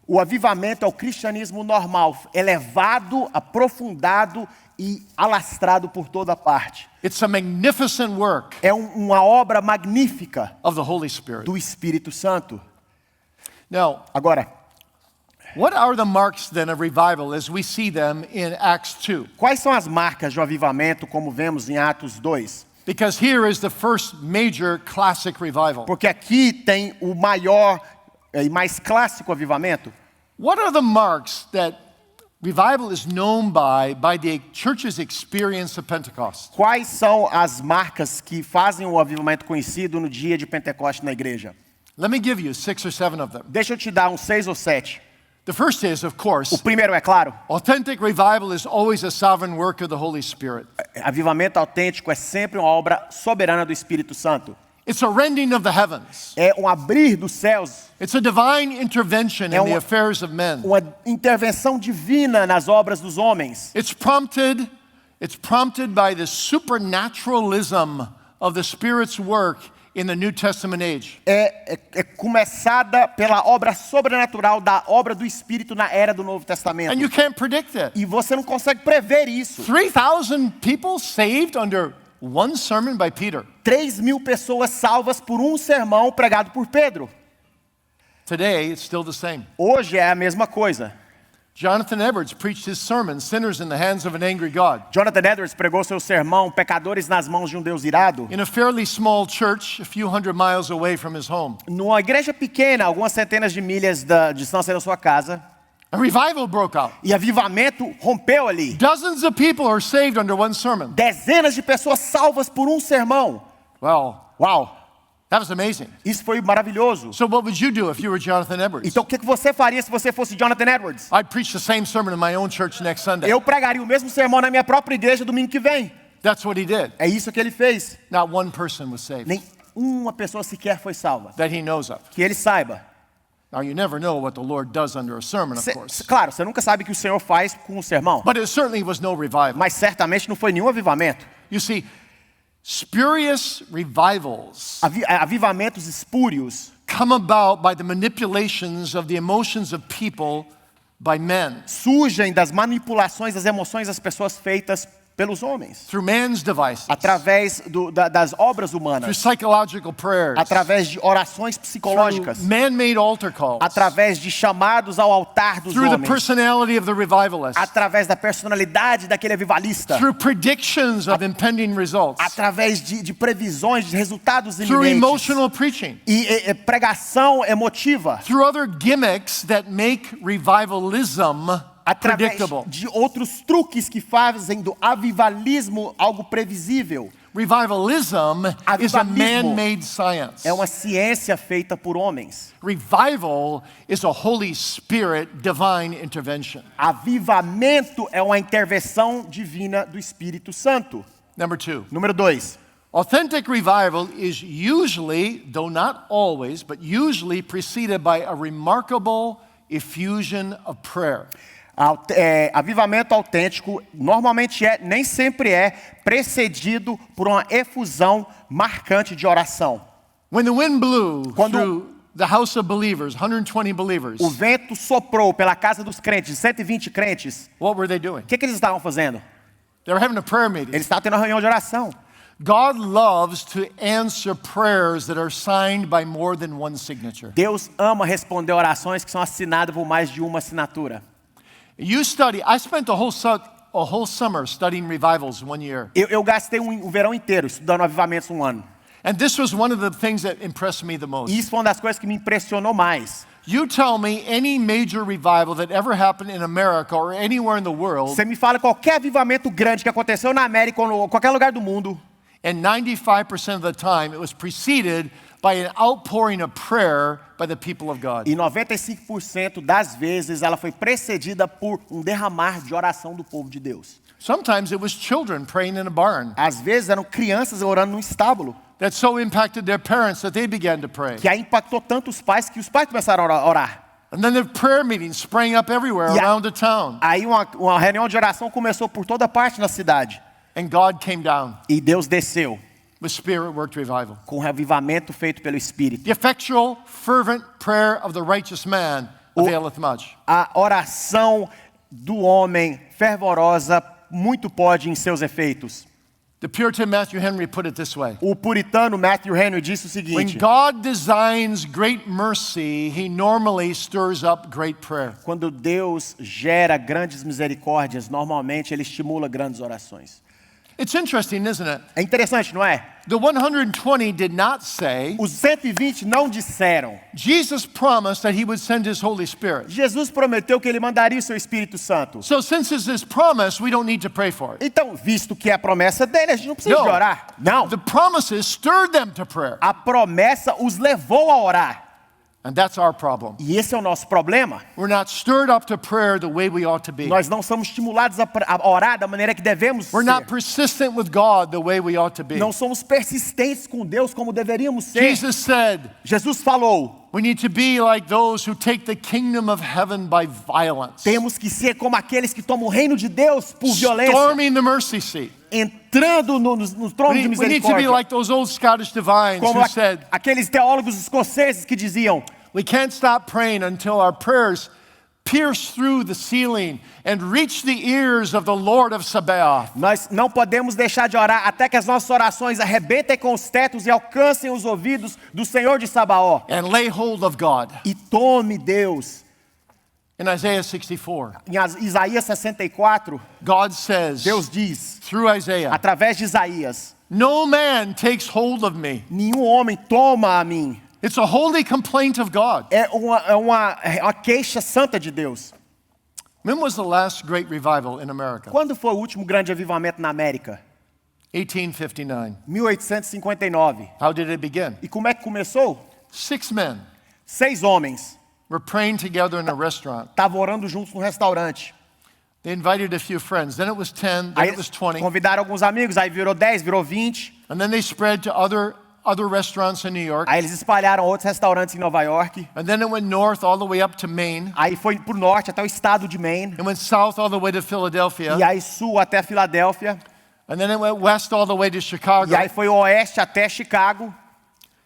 O avivamento é o cristianismo normal, elevado, aprofundado e alastrado por toda parte. It's a magnificent work É uma obra magnífica of the Holy Spirit. do Espírito Santo. Now, Agora, what are the marks then of revival as we see them in Acts 2? quais são as marcas de um avivamento, como vemos em Atos 2? Because here is the first major classic revival. Porque aqui tem o maior e mais clássico avivamento. What are the marks that revival is known by the church's experience of Pentecost? Quais são as marcas que fazem o avivamento conhecido no dia de Pentecostes na igreja? Let me give you 6 or 7 of them. Deixa eu te dar uns 6 ou 7. The first is, of course, O primeiro é claro, authentic revival is always a sovereign work of the Holy Spirit. avivamento autêntico é sempre uma obra soberana do Espírito Santo. It's a rending of the heavens. É um abrir dos céus, It's a divine intervention in the affairs of men. uma intervenção divina nas obras dos homens. It's prompted by the supernaturalism of the Spirit's work in the New Testament age. É começada pela obra sobrenatural da obra do Espírito na era do Novo Testamento. And you can't predict it. E você não consegue prever isso. 3,000 people saved under one sermon by Peter. 3.000 pessoas salvas por um sermão pregado por Pedro. Today, it's still the same. Hoje é a mesma coisa. Jonathan Edwards preached his sermon, Sinners in the Hands of an Angry God. Jonathan Edwards pregou seu sermão, Pecadores nas mãos de um Deus irado, In a fairly small church, a few hundred miles away from his home. numa igreja pequena, algumas centenas de milhas da distância da sua casa. A revival broke out. E avivamento rompeu ali. Dozens of people are saved under one sermon. Dezenas de pessoas salvas por um sermão. Well, Uau! that was amazing. Isso foi maravilhoso. So what would you do if you were Jonathan Edwards? Então o que você faria se você fosse Jonathan Edwards? I'd preach the same sermon in my own church next Sunday. Eu pregaria o mesmo sermão na minha própria igreja domingo que vem. That's what he did. É isso que ele fez. Not one person was saved Nem uma pessoa sequer foi salva. that he knows of. Que ele saiba. Now, you never know what the Lord does under a sermon, of course. Claro, você nunca sabe o que o Senhor faz com o sermão. But it certainly was no revival. Mas certamente não foi nenhum avivamento. You see, spurious revivals Avivamentos espúrios come about by the manipulations of the emotions of people by men, surgem das manipulações das emoções das pessoas feitas pelos homens. through man's devices, Através das obras through humanas. psychological prayers, Através de orações through psicológicas. man-made altar calls, Através de chamados ao altar dos through the homens. personality of the revivalist, Através da personalidade daquele avivalista. through predictions of impending results, Através de previsões de resultados through iminentes. emotional preaching, E pregação emotiva. through other gimmicks that make revivalism Através predictable. de outros truques que fazem do avivalismo algo previsível. Revivalism is a Avivalismo man-made science. É uma ciência feita por homens. Revival is a Holy Spirit divine intervention. Avivamento é uma intervenção divina do Espírito Santo. Number 2. Número 2. Authentic revival is usually, though not always, but usually preceded by a remarkable effusion of prayer. Avivamento autêntico normalmente nem sempre é precedido por uma efusão marcante de oração. When the wind blew Quando- through the house of believers, 120 believers, O vento soprou pela casa dos crentes, 120 crentes. what were they doing? O que eles estavam fazendo? They were having a prayer meeting. Eles estavam tendo uma reunião de oração. God loves to answer prayers that are signed by more than one signature. Deus ama responder orações que são assinadas por mais de uma assinatura. You study, I spent a whole summer studying revivals 1 year. Eu gastei um verão inteiro estudando avivamentos um ano. And this was one of the things that impressed me the most. E isso foi uma das coisas que me impressionou mais. You tell me any major revival that ever happened in America or anywhere in the world, Você me fala qualquer avivamento grande que aconteceu na América ou em qualquer lugar do mundo, and 95% of the time it was preceded by an outpouring of prayer by the people of God. e 95% das vezes ela foi precedida por um derramar de oração do povo de Deus. Sometimes it was children praying in a barn Às vezes eram crianças orando num estábulo, that so impacted their parents that they began to pray. que aí impactou tanto os pais que os pais começaram a orar. And then the prayer meetings sprang up everywhere Yeah. around the town. Aí uma reunião de oração começou por toda parte na cidade. And God came down E Deus desceu with Spirit-worked revival. com um avivamento feito pelo Espírito. The effectual, fervent prayer of the righteous man availeth much. A oração do homem fervorosa muito pode em seus efeitos. The Puritan Matthew Henry put it this way. O puritano Matthew Henry disse o When seguinte: God designs great mercy, he normally stirs up great prayer. quando Deus gera grandes misericórdias, normalmente ele estimula grandes orações. It's interesting, isn't it? É interessante, não é? The 120 did not say, Os 120 não disseram. Jesus promised that he would send his Holy Spirit. Jesus prometeu que ele mandaria o seu Espírito Santo. So since it's his promise, we don't need to pray for it. Então, visto que é a promessa dele, a gente não precisa de orar. Não. The promises stirred them to prayer. A promessa os levou a orar. And that's our problem. E esse é o nosso problema. We're not stirred up to prayer the way we ought to be. Nós não somos estimulados a orar da maneira que devemos We're not ser. persistent with God the way we ought to be. Não somos persistentes com Deus como deveríamos ser. Jesus said, Jesus falou, we need to be like those who take the kingdom of heaven by violence. temos que ser como aqueles que tomam o reino de Deus por violência, Storming the mercy seat. entrando no trono de We need to be misericórdia. like those old Scottish divines Como who said, aqueles teólogos escoceses que diziam, we can't stop praying until our prayers pierce through the ceiling and reach the ears of the Lord of Sabaoth. nós não podemos deixar de orar até que as nossas orações arrebentem com os tetos e alcancem os ouvidos do Senhor de Sabaó. And lay hold of God. E tome Deus. In Isaiah 64, Em Isaías 64, God says, Deus diz, through Isaiah, através de Isaías, no man takes hold of me. nenhum homem toma a mim. It's a holy complaint of God. É uma queixa santa de Deus. When was the last great revival in America? Quando foi o último grande avivamento na América? 1859. 1859. How did it begin? E como é que começou? 6 men 6 homens were praying together in a restaurant. estavam orando juntos no restaurante. They invited a few friends. Then it was 10, then Aí it was 20. convidaram alguns amigos, aí virou 10, virou 20. And then they spread to other restaurants in New York. Aí eles espalharam outros restaurantes em Nova York. And then it went north all the way up to Maine. Aí foi pro norte até o estado de Maine. It went south all the way to Philadelphia. E aí sul até Filadélfia. And then it went west all the way to Chicago. E aí foi oeste até Chicago.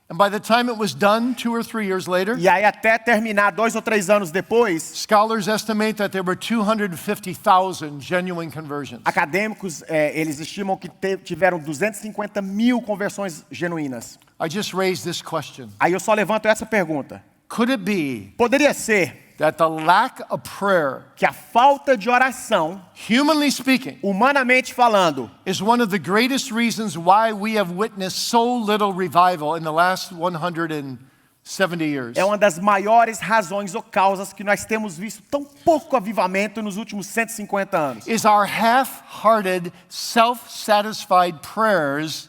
And by the time it was done, 2 or 3 years later, E aí até terminar 2 ou 3 anos depois, scholars estimate that there were 250,000 genuine conversions. acadêmicos eles estimam que tiveram 250 mil conversões genuínas. I just raised this question. Aí eu só levanto essa pergunta. Could it be Poderia ser that the lack of prayer, que a falta de oração, humanly speaking, humanamente falando, is one of the greatest reasons why we have witnessed so little revival in the last 170 years? é uma das maiores razões ou causas que nós temos visto tão pouco avivamento nos últimos 150 anos? Is our half-hearted, self-satisfied prayers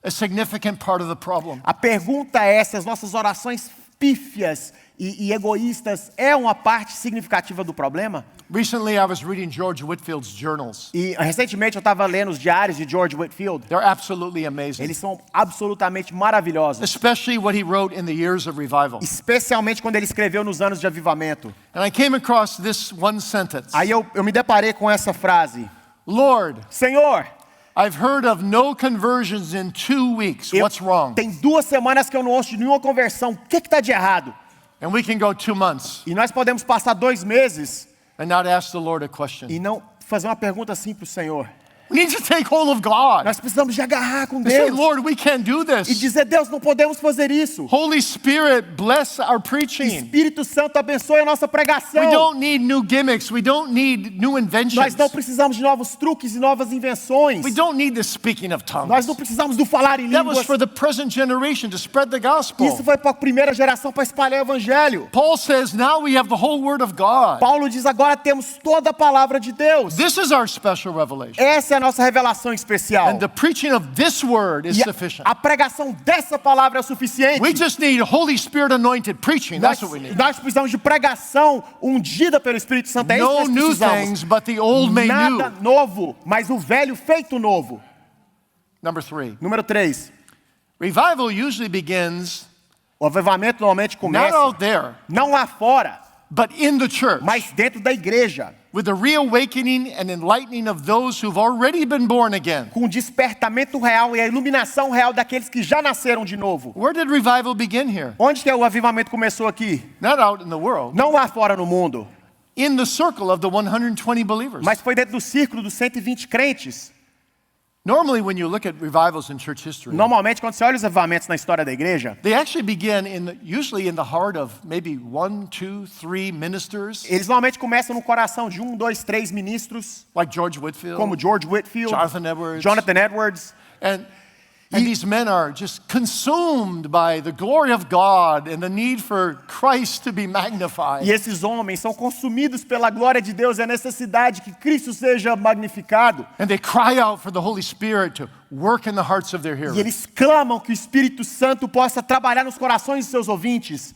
a significant part of the problem? A pergunta é se as nossas orações pífias e egoístas é uma parte significativa do problema? Recently, I was reading George Whitfield's journals. E recentemente eu estava lendo os diários de George Whitfield. They're absolutely amazing, Eles são absolutamente maravilhosos. especially what he wrote in the years of revival. Especialmente quando ele escreveu nos anos de avivamento. And I came across this one sentence. Aí eu me deparei com essa frase. Lord, Senhor, I've heard of no conversions in 2 weeks. What's wrong? tem 2 semanas que eu não ouço de nenhuma conversão. O que está de errado? And we can go 2 months E nós podemos passar 2 meses and not ask the Lord a question. e não fazer uma pergunta assim para o Senhor. We need to take hold of God Nós precisamos de agarrar com and say, Deus Lord, we can't do e this. dizer, Deus, não podemos fazer isso. Holy Spirit, bless our preaching. Espírito Santo abençoe a nossa pregação. We don't need new gimmicks. We don't need new Nós inventions. não precisamos de novos truques e novas invenções. We don't need the speaking of Nós tongues. não precisamos do falar em That was línguas. for the present generation to spread the gospel. Isso foi para a primeira geração para espalhar o evangelho. Paul says now we have the whole word of God. Paulo diz, agora temos toda a palavra de Deus. This is our special revelation. Essa é a nossa revelação especial. And the preaching of this word is E sufficient. a pregação dessa palavra é o suficiente. We just need Holy Spirit anointed preaching. That's what we need. Nós precisamos de pregação ungida pelo Espírito Santo. É isso que No nós new precisamos. things, but the old made Nada new. novo, mas o velho feito novo. Number 3. Número 3. Revival usually begins O avivamento normalmente not começa out there, não lá fora, but in the church, mas dentro da igreja, with the reawakening and enlightening of those who've already been born again. com o despertamento real e a iluminação real daqueles que já nasceram de novo. Where did revival begin here? Onde que o avivamento começou aqui? Not out in the world, Não lá fora no mundo, in the circle of the 120 believers. mas foi dentro do círculo dos 120 crentes. Normally, when you look at revivals in church history, Normalmente, quando você olha os avivamentos na história da igreja, they actually begin usually in the heart of maybe 1, 2, 3 ministers, eles normalmente começam no coração de 1, 2, 3 ministros, like George Whitfield, como George Whitfield, Jonathan Edwards. Edwards. And these men are just consumed by the glory of God and the need for Christ to be magnified. E esses homens são consumidos pela glória de Deus e a necessidade que Cristo seja magnificado. And they cry out for the Holy Spirit to work in the hearts of their E hearers. eles clamam que o Espírito Santo possa trabalhar nos corações de seus ouvintes.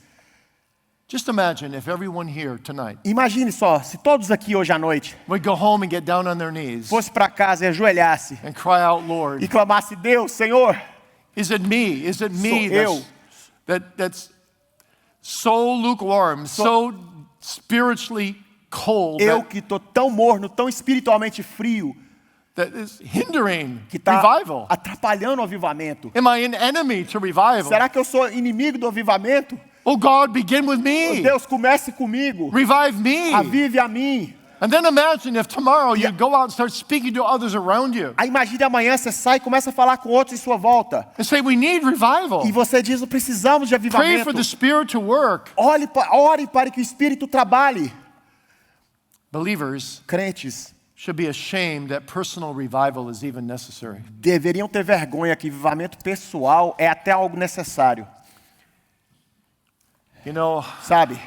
Just imagine if everyone here tonight Imagine só, se todos aqui hoje à noite would go home and get down on their knees fosse para casa e ajoelhasse and cry out, e Lord, clamasse, Deus, Senhor, is it me? Is it me Sou eu. that's so lukewarm, so spiritually cold, eu que estou tão morno, tão espiritualmente frio, that is hindering que está revival? atrapalhando o avivamento? Am I an enemy to revival? Será que eu sou inimigo do avivamento? Oh God, begin with me. Deus, comece comigo, Revive me. avive a mim. And then imagine if tomorrow you go out and start speaking to others around you Aí imagine amanhã você sai e começa a falar com outros em sua volta. and say, we need revival. E você diz, precisamos de Pray avivamento. for the Spirit to work. Ore para que o Espírito trabalhe. Believers Crentes should be ashamed that personal revival is even necessary. deveriam ter vergonha que avivamento pessoal é até algo necessário. You know, Sabe?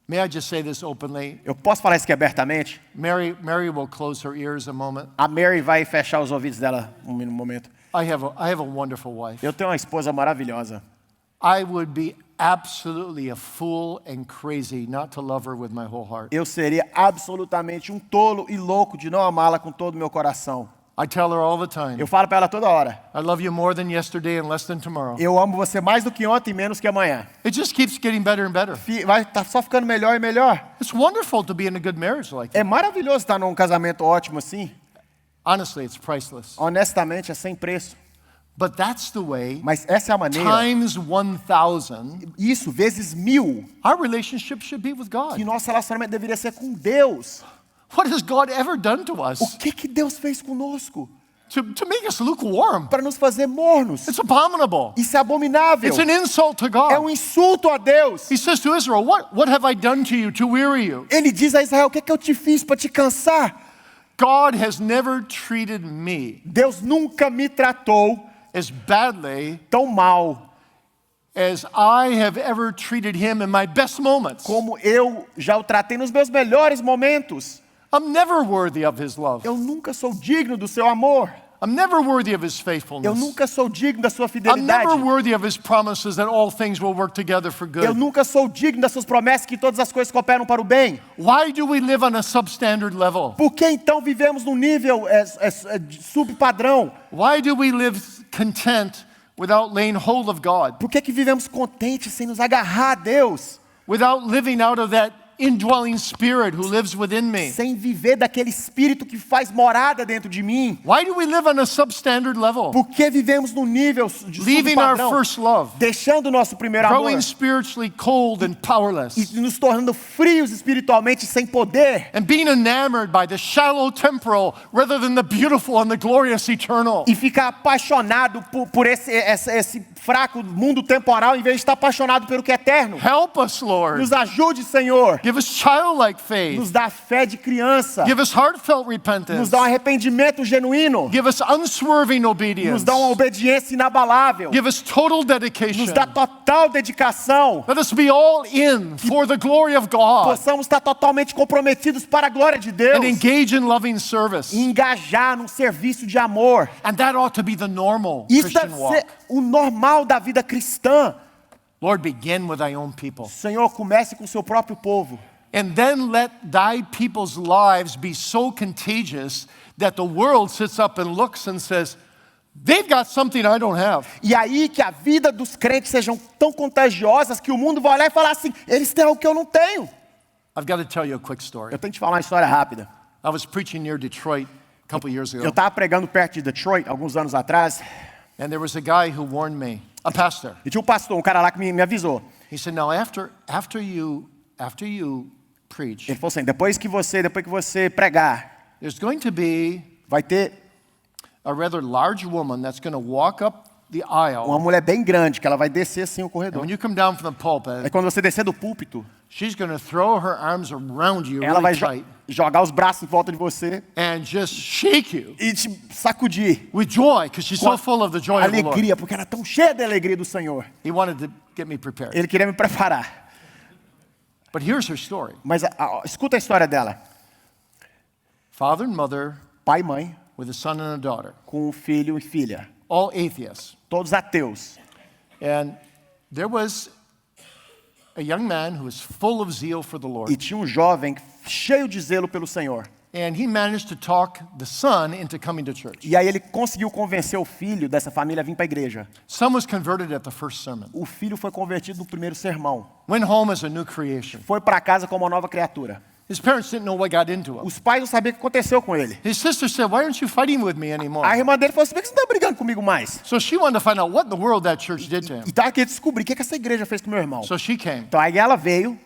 may I just say this openly? Eu posso falar isso aqui abertamente? Mary will close her ears a moment. A Mary vai fechar os ouvidos dela um momento. I have a wonderful wife. Eu tenho uma esposa maravilhosa. I would be absolutely a fool and crazy not to love her with my whole heart. Eu seria absolutamente um tolo e louco de não amá-la com todo o meu coração. I tell her all the time, Eu falo para ela toda hora. I love you more than yesterday and less than tomorrow. Eu amo você mais do que ontem e menos que amanhã. It just keeps getting better and better. Vai estar só ficando melhor e melhor. It's wonderful to be in a good marriage like that. É maravilhoso estar num casamento ótimo assim. Honestly, it's priceless. Honestamente, é sem preço. But that's the way, Mas essa é a maneira. times 1,000, Isso, vezes 1000, our relationship should be with God. que nosso relacionamento deveria ser com Deus. What has God ever done to O us que Deus fez conosco? to make us lukewarm? Para nos fazer mornos. It's abominable. Isso é abominável. It's an insult to É God. insulto a Deus. He says to Israel, what have I done to you to weary you? Ele diz a Israel, o que eu te fiz para te cansar? God has never treated me Deus nunca me tratou as badly tão mal as I have ever treated him in my best moments. como eu já o tratei nos meus melhores momentos. I'm never worthy of his love. Eu nunca sou digno do seu amor. I'm never worthy of his Eu faithfulness. nunca sou digno da sua I'm fidelidade. never worthy of his promises that all things will work together for Eu good. nunca sou digno das suas promessas que todas as coisas cooperam para o bem. Why do we live on a substandard level? Por que então vivemos num nível subpadrão? Why do we live content without laying hold of God? Por que vivemos contentes sem nos agarrar a Deus? Without living out of that indwelling spirit who lives within me? Sem viver daquele espírito que faz morada dentro de mim? Why do we live on a substandard level? Por que vivemos num nível de Leaving our subpadrão? first love, Deixando o nosso primeiro amor growing spiritually cold and powerless, e nos tornando frios espiritualmente sem poder. and being enamored by the shallow temporal rather than the beautiful and the glorious eternal. E ficar apaixonado por esse fraco mundo temporal em vez de estar apaixonado pelo que é eterno. Help us, Lord. Nos ajude, Senhor. Give us childlike faith. Nos dá fé de criança. Give us heartfelt Nos repentance. dá um arrependimento genuíno. Give us unswerving Nos obedience. dá uma obediência inabalável. Give us total dedication. Nos dá total dedicação. Let us be all in for the glory of God Possamos estar totalmente comprometidos para a glória de Deus. and engage in loving service. E engajar num serviço de amor. And that ought to be the normal Isso Christian deve walk. ser o normal da vida cristã. Lord, begin with thy own people. Senhor, comece com o seu próprio povo. And then let thy people's lives be so contagious that the world sits up and looks and says, they've got something I don't have. E aí que a vida dos crentes sejam tão contagiosas que o mundo vai olhar e falar assim, eles têm algo que eu não tenho. I've got to tell you a quick story. Eu tenho que te falar uma história rápida. I was preaching near Detroit a couple years Eu ago, estava pregando perto de Detroit, alguns anos atrás, and there was a guy who warned me, a pastor. e tinha um pastor, um cara lá que me avisou. He said, now after you preach, Ele falou assim, depois que você pregar, there's going to be vai ter a rather large woman that's going to walk up the uma aisle. mulher bem grande, que ela vai descer assim o And corredor. when you come down from the Aí pulpit, quando você descer do púlpito, she's going to throw her arms around you ela vai really tight jogar os braços em volta de você and just shake you e te sacudir with joy because she's so full of the joy of the Lord. alegria, porque ela é tão cheia da alegria do Senhor. He wanted to get me prepared. Ele queria me preparar. But here's her story. Mas escuta a história dela. Father and mother Pai e mãe, with a son and a daughter, com um filho e filha. all atheists. Todos ateus. And there was a young man who was full of zeal for the Lord. E tinha um jovem cheio de zelo pelo Senhor. And he managed to talk the son into coming to church. E aí ele conseguiu convencer o filho dessa família a vir para a igreja. Son was converted at the first sermon. O filho foi convertido no primeiro sermão. Went home as a new creation. Foi para casa como uma nova criatura. His parents didn't know what got into him. Os pais não sabiam o que aconteceu com ele. His sister said, "Why aren't you fighting with me anymore?" A irmã dele falou assim, por que você não está brigando comigo mais? So she wanted to find out what in the world that church did to him. Então aqui descobri o que essa igreja fez com meu irmão. So she came. Então aí ela veio,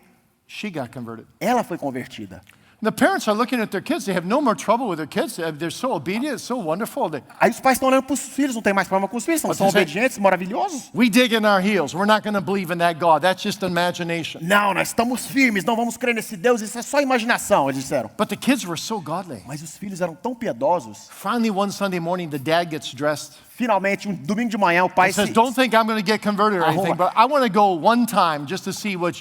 She got converted. ela foi convertida. The parents are looking at their kids. They have no more trouble with their kids. They're so obedient, it's so wonderful. Aí os pais estão olhando para os filhos, não tem mais problema com os filhos, são Você- obedientes, maravilhosos. We dig in our heels. We're not going to believe in that God. That's just imagination. Não, nós estamos firmes, não vamos crer nesse Deus, isso é só imaginação, eles disseram. But the kids were so godly. Mas os filhos eram tão piedosos. Finally, one Sunday morning, the dad gets dressed. Finalmente, um domingo de manhã, o pai He says, "Don't think I'm going to get converted or anything, Arruma. but I want to go one time just to see what's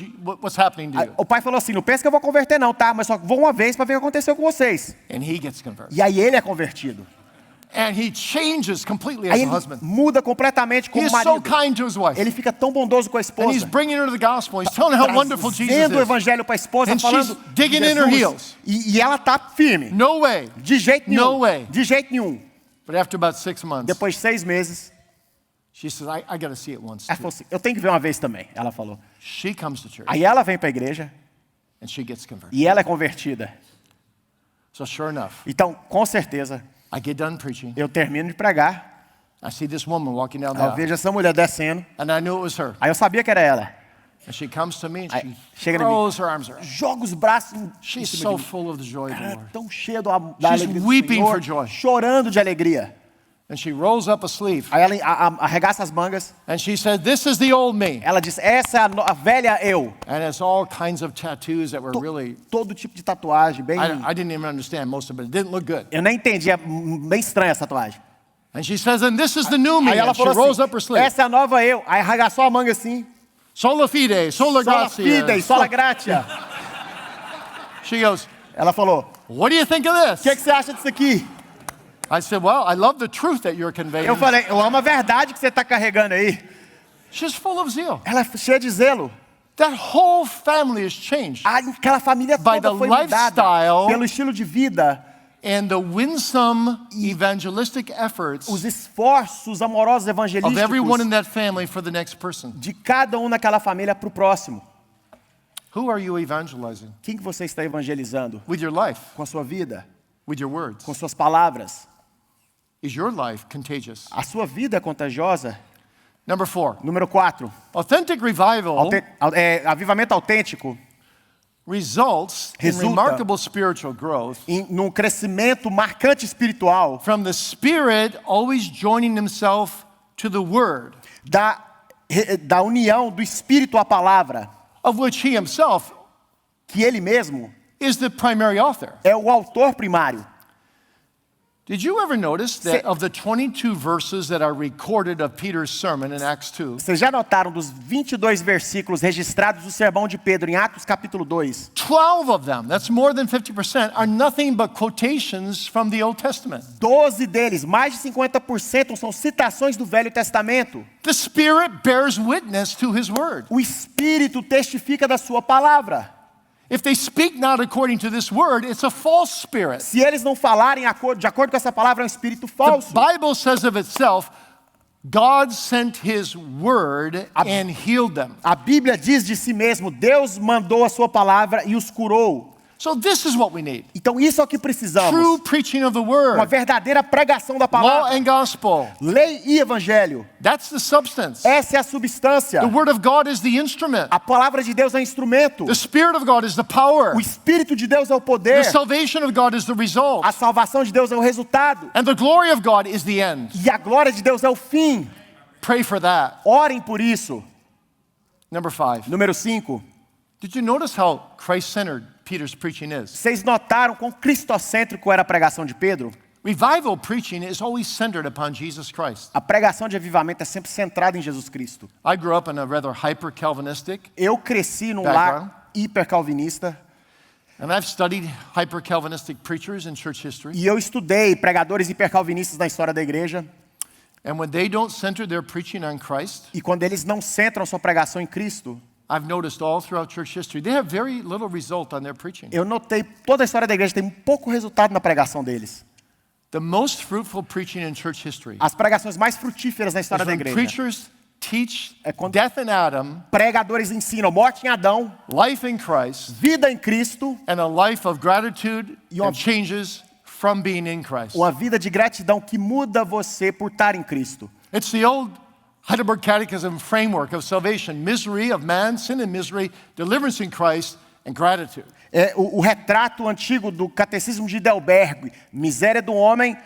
happening to you." O pai falou assim, não pensa que eu vou converter não, tá? Mas só vou uma vez para ver o que aconteceu com vocês. And he gets converted. E aí ele é convertido. And he changes completely as Aí a ele husband. muda completamente He como is so marido. kind to his wife. Ele fica tão bondoso com a And he's esposa. bringing her to the gospel. He's telling her how wonderful Jesus Trazendo o is. evangelho para a esposa, And falando she's digging de in her Jesus. heels. E ela tá firme. No way. De jeito nenhum. No way. De jeito nenhum. But after about 6 months, Depois de 6 meses, she says, I got to see it once ela too. falou assim, eu tenho que ver uma vez também. Ela falou. She comes to church Aí ela vem para a igreja and she gets converted. e ela é convertida. So sure enough, Então, com certeza, I get done preaching. eu termino de pregar, I see this woman walking down the eu aisle. vejo essa mulher descendo, And I knew it was her. aí eu sabia que era ela. And she comes to me and Aí, she chega em mim. throws her arms around. Joga os braços em She's cima so de mim. full of the joy of the Ela é Lord. tão cheia da She's alegria do weeping Senhor, for joy. chorando de alegria. And she rolls up a sleeve Aí ela arregaça as mangas, and she said, "This is the old me." ela diz, essa é a velha eu. And it's all kinds of tattoos that were really, Todo tipo de tatuagem, bem... I didn't even understand most of it. It didn't look good. Eu nem entendi, é bem estranha essa tatuagem. And she says, "And this is the new me." Aí ela And she falou rolls up her assim, sleeve. essa é a nova eu. Aí arregaçou a manga assim, Sola fide, sola sola fide, gratia. sola gratia. She goes, Ela falou, "What do you think of o que this?" você acha disso aqui? I said, "Well, I love the truth that you're conveying." Eu falei, eu amo a verdade que você está carregando aí. She's full of zeal. Ela é cheia de zelo. That whole family is changed. Aquela família By toda the foi mudada lifestyle pelo estilo de vida, And the winsome evangelistic efforts os esforços amorosos of everyone in evangelísticos that family for the next person. de cada um naquela família para o próximo. Who are you evangelizing? Quem que você está evangelizando? With your life, Com a sua vida, with your words. com suas palavras. Is your life contagious? A sua vida é contagiosa. Number 4, Número 4, authentic revival avivamento autêntico results in Resulta remarkable spiritual growth num crescimento marcante espiritual from the Spirit always joining himself to the Word, da união do Espírito à palavra, of which he himself que ele mesmo is the primary author. é o autor primário. Did you ever notice that of the 22 verses that are recorded of Peter's sermon in Acts 2, Vocês já notaram dos 22 versículos registrados do sermão de Pedro em Atos capítulo 2? 12 of them, that's more than 50%, are nothing but quotations from the Old Testament. 12 deles, mais de 50% são citações do Velho Testamento. The Spirit bears witness to His Word. O Espírito testifica da sua palavra. If they speak not according to this Word, it's a false spirit. Se eles não falarem de acordo com essa palavra, é um espírito falso. The Bible says of itself, God sent His Word and healed them. A Bíblia diz de si mesmo, Deus mandou a sua palavra e os curou. So this is what we need. Então isso é o que precisamos. True preaching of the Uma Word, verdadeira pregação da law palavra. and gospel. Lei e evangelho. That's the substance. Essa é a substância. The Word of God is the instrument. A palavra de Deus é o instrumento. The Spirit of God is the power. O Espírito de Deus é o The poder. salvation of God is the result. A salvação de Deus é o resultado. And the glory of God is the end. E a glória de Deus é o fim. Pray for that. Orem por isso. Number 5. Número 5. Did you notice how Christ-centered Peter's preaching is? Vocês notaram quão cristocêntrico era a pregação de Pedro? Revival preaching is always centered upon Jesus Christ. A pregação de avivamento é sempre centrada em Jesus Cristo. I grew up in a rather hyper-Calvinistic, Eu cresci num Background. lar hiper-calvinista and I've studied hyper-Calvinistic preachers in church history. e eu estudei pregadores hiper-calvinistas na história da igreja. And when they don't center their preaching on Christ, E quando eles não centram sua pregação em Cristo, I've noticed all throughout church history, they have very little result on their preaching. Eu notei, toda a história da igreja tem um pouco resultado na pregação deles. The most fruitful preaching in church history As pregações mais frutíferas na is história da when igreja. preachers teach quando- death in Adam, Pregadores ensinam morte em Adão, life in Christ, vida em Cristo, and a life of gratitude E uma- and changes from being in Christ. uma vida de gratidão que muda você por estar em Cristo. It's the old Heidelberg Catechism framework of salvation: misery of man, sin and misery, deliverance in Christ, and gratitude. É o retrato antigo do Catecismo de Heidelberg: miséria do homem,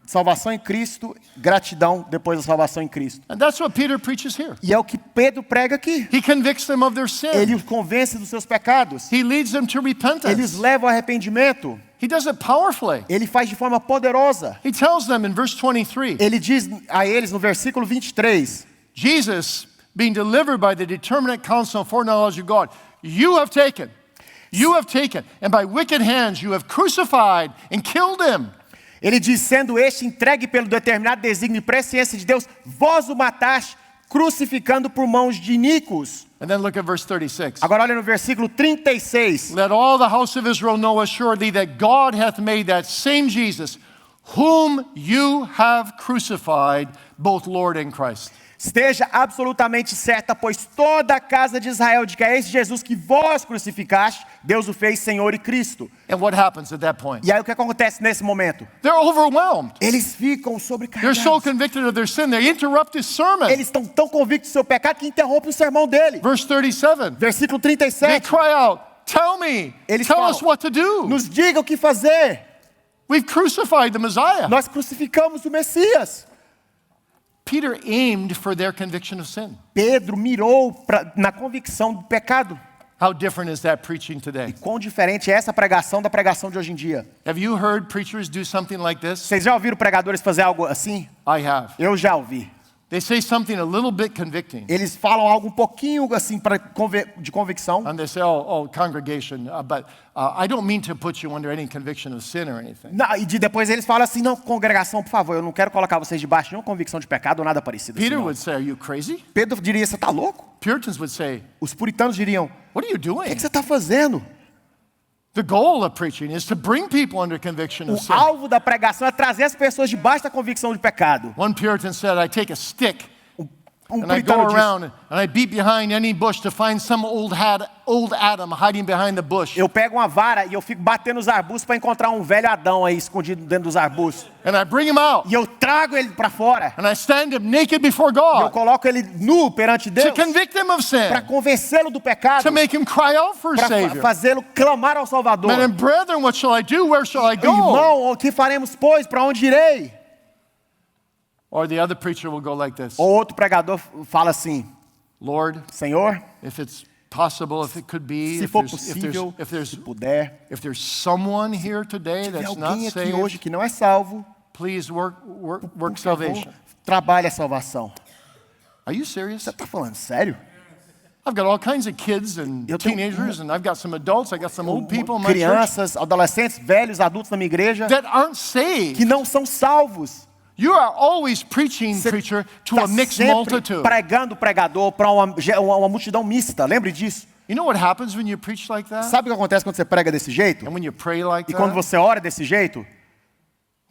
salvação em Cristo, gratidão depois da salvação em Cristo. And that's what Peter preaches here. E é o que Pedro prega aqui. He convicts them of their sin. Ele os convence dos seus pecados. He leads them to Ele os repentance. leva ao arrependimento. He does it powerfully. Ele faz de forma poderosa. He tells them in verse 23, Ele diz a eles no versículo 23, Jesus, being delivered by the determinate counsel and foreknowledge of God, you have taken, and by wicked hands you have crucified and killed him. ele diz, sendo este entregue pelo determinado desígnio e presciência de Deus, vós o mataste, crucificando por mãos de iníquos. And then look at verse 36. Agora olha no versículo 36. Let all the house of Israel know assuredly that God hath made that same Jesus, whom you have crucified, both Lord and Christ. Esteja absolutamente certa, pois toda a casa de Israel, de que é esse Jesus que vós crucificaste, Deus o fez Senhor e Cristo. And what happens at that point? E aí o que acontece nesse momento? They're overwhelmed. Eles ficam They're sobrecarregados. so convicted of their sin, they interrupt his sermon. Eles estão tão convictos do seu pecado que interrompem o sermão dele. Verse 37. Versículo They 37. cry out, tell me, Eles tell falam, us what to do. nos diga o que fazer. We've crucified the Messiah. Nós crucificamos o Messias. Peter aimed for their conviction of sin. Pedro mirou na convicção do pecado. How different is that preaching today? Quão diferente é essa pregação da pregação de hoje em dia? Have you heard preachers do something like this? Vocês já ouviram pregadores fazer algo assim? I have. Eu já ouvi. They say something a little bit convicting. Eles falam algo um pouquinho assim de convicção. And they say, oh, congregation, but I don't mean to put you under any conviction of sin or anything. Não, e depois eles falam assim, não, congregação, por favor, eu não quero colocar vocês debaixo de nenhuma convicção de pecado ou nada parecido. Peter Assim, would say, are you crazy? Pedro diria, você está louco? Puritans would say, Os puritanos diriam, what are you o doing? que você está fazendo? The goal of preaching is to bring people under conviction O of sin. alvo da pregação é trazer as pessoas debaixo da convicção de pecado. One Puritan said, I take a stick Um and I go puritano disse, around and I beat behind any bush to find some old Adam hiding behind the bush. eu pego uma vara e eu fico batendo nos arbustos para encontrar um velho Adão aí escondido dentro dos arbustos. And I bring him out E eu trago ele para fora. and I stand him naked before E eu God coloco ele nu perante to Deus convict him of para sin, convencê-lo do pecado, to make him cry out for a para Savior. fazê-lo clamar ao Salvador. Men and brethren, what shall I do? Where shall I go? Irmão, o que faremos, pois? Para onde irei? Or the other preacher will go like this. Ou outro pregador fala assim, Lord, Senhor, if it's possible, if it could be, se if for there's, possível, se puder, if there's someone here today se that's alguém not aqui saved, hoje que não é salvo, please work por favor, salvation. trabalhe a salvação. Are you serious? Você está falando sério? I've got all kinds of kids and Eu tenho teenagers, and I've got some adults, I got some old people in my church Crianças, adolescentes, velhos, adultos na minha igreja that aren't saved. que não são salvos. You are always preaching, Você preacher, to tá a mixed sempre multitude. pregando o pregador para uma multidão mista. Lembre disso. You know what happens when you preach like that? Sabe o que acontece quando você prega desse jeito? And when you pray like E quando that? você ora desse jeito?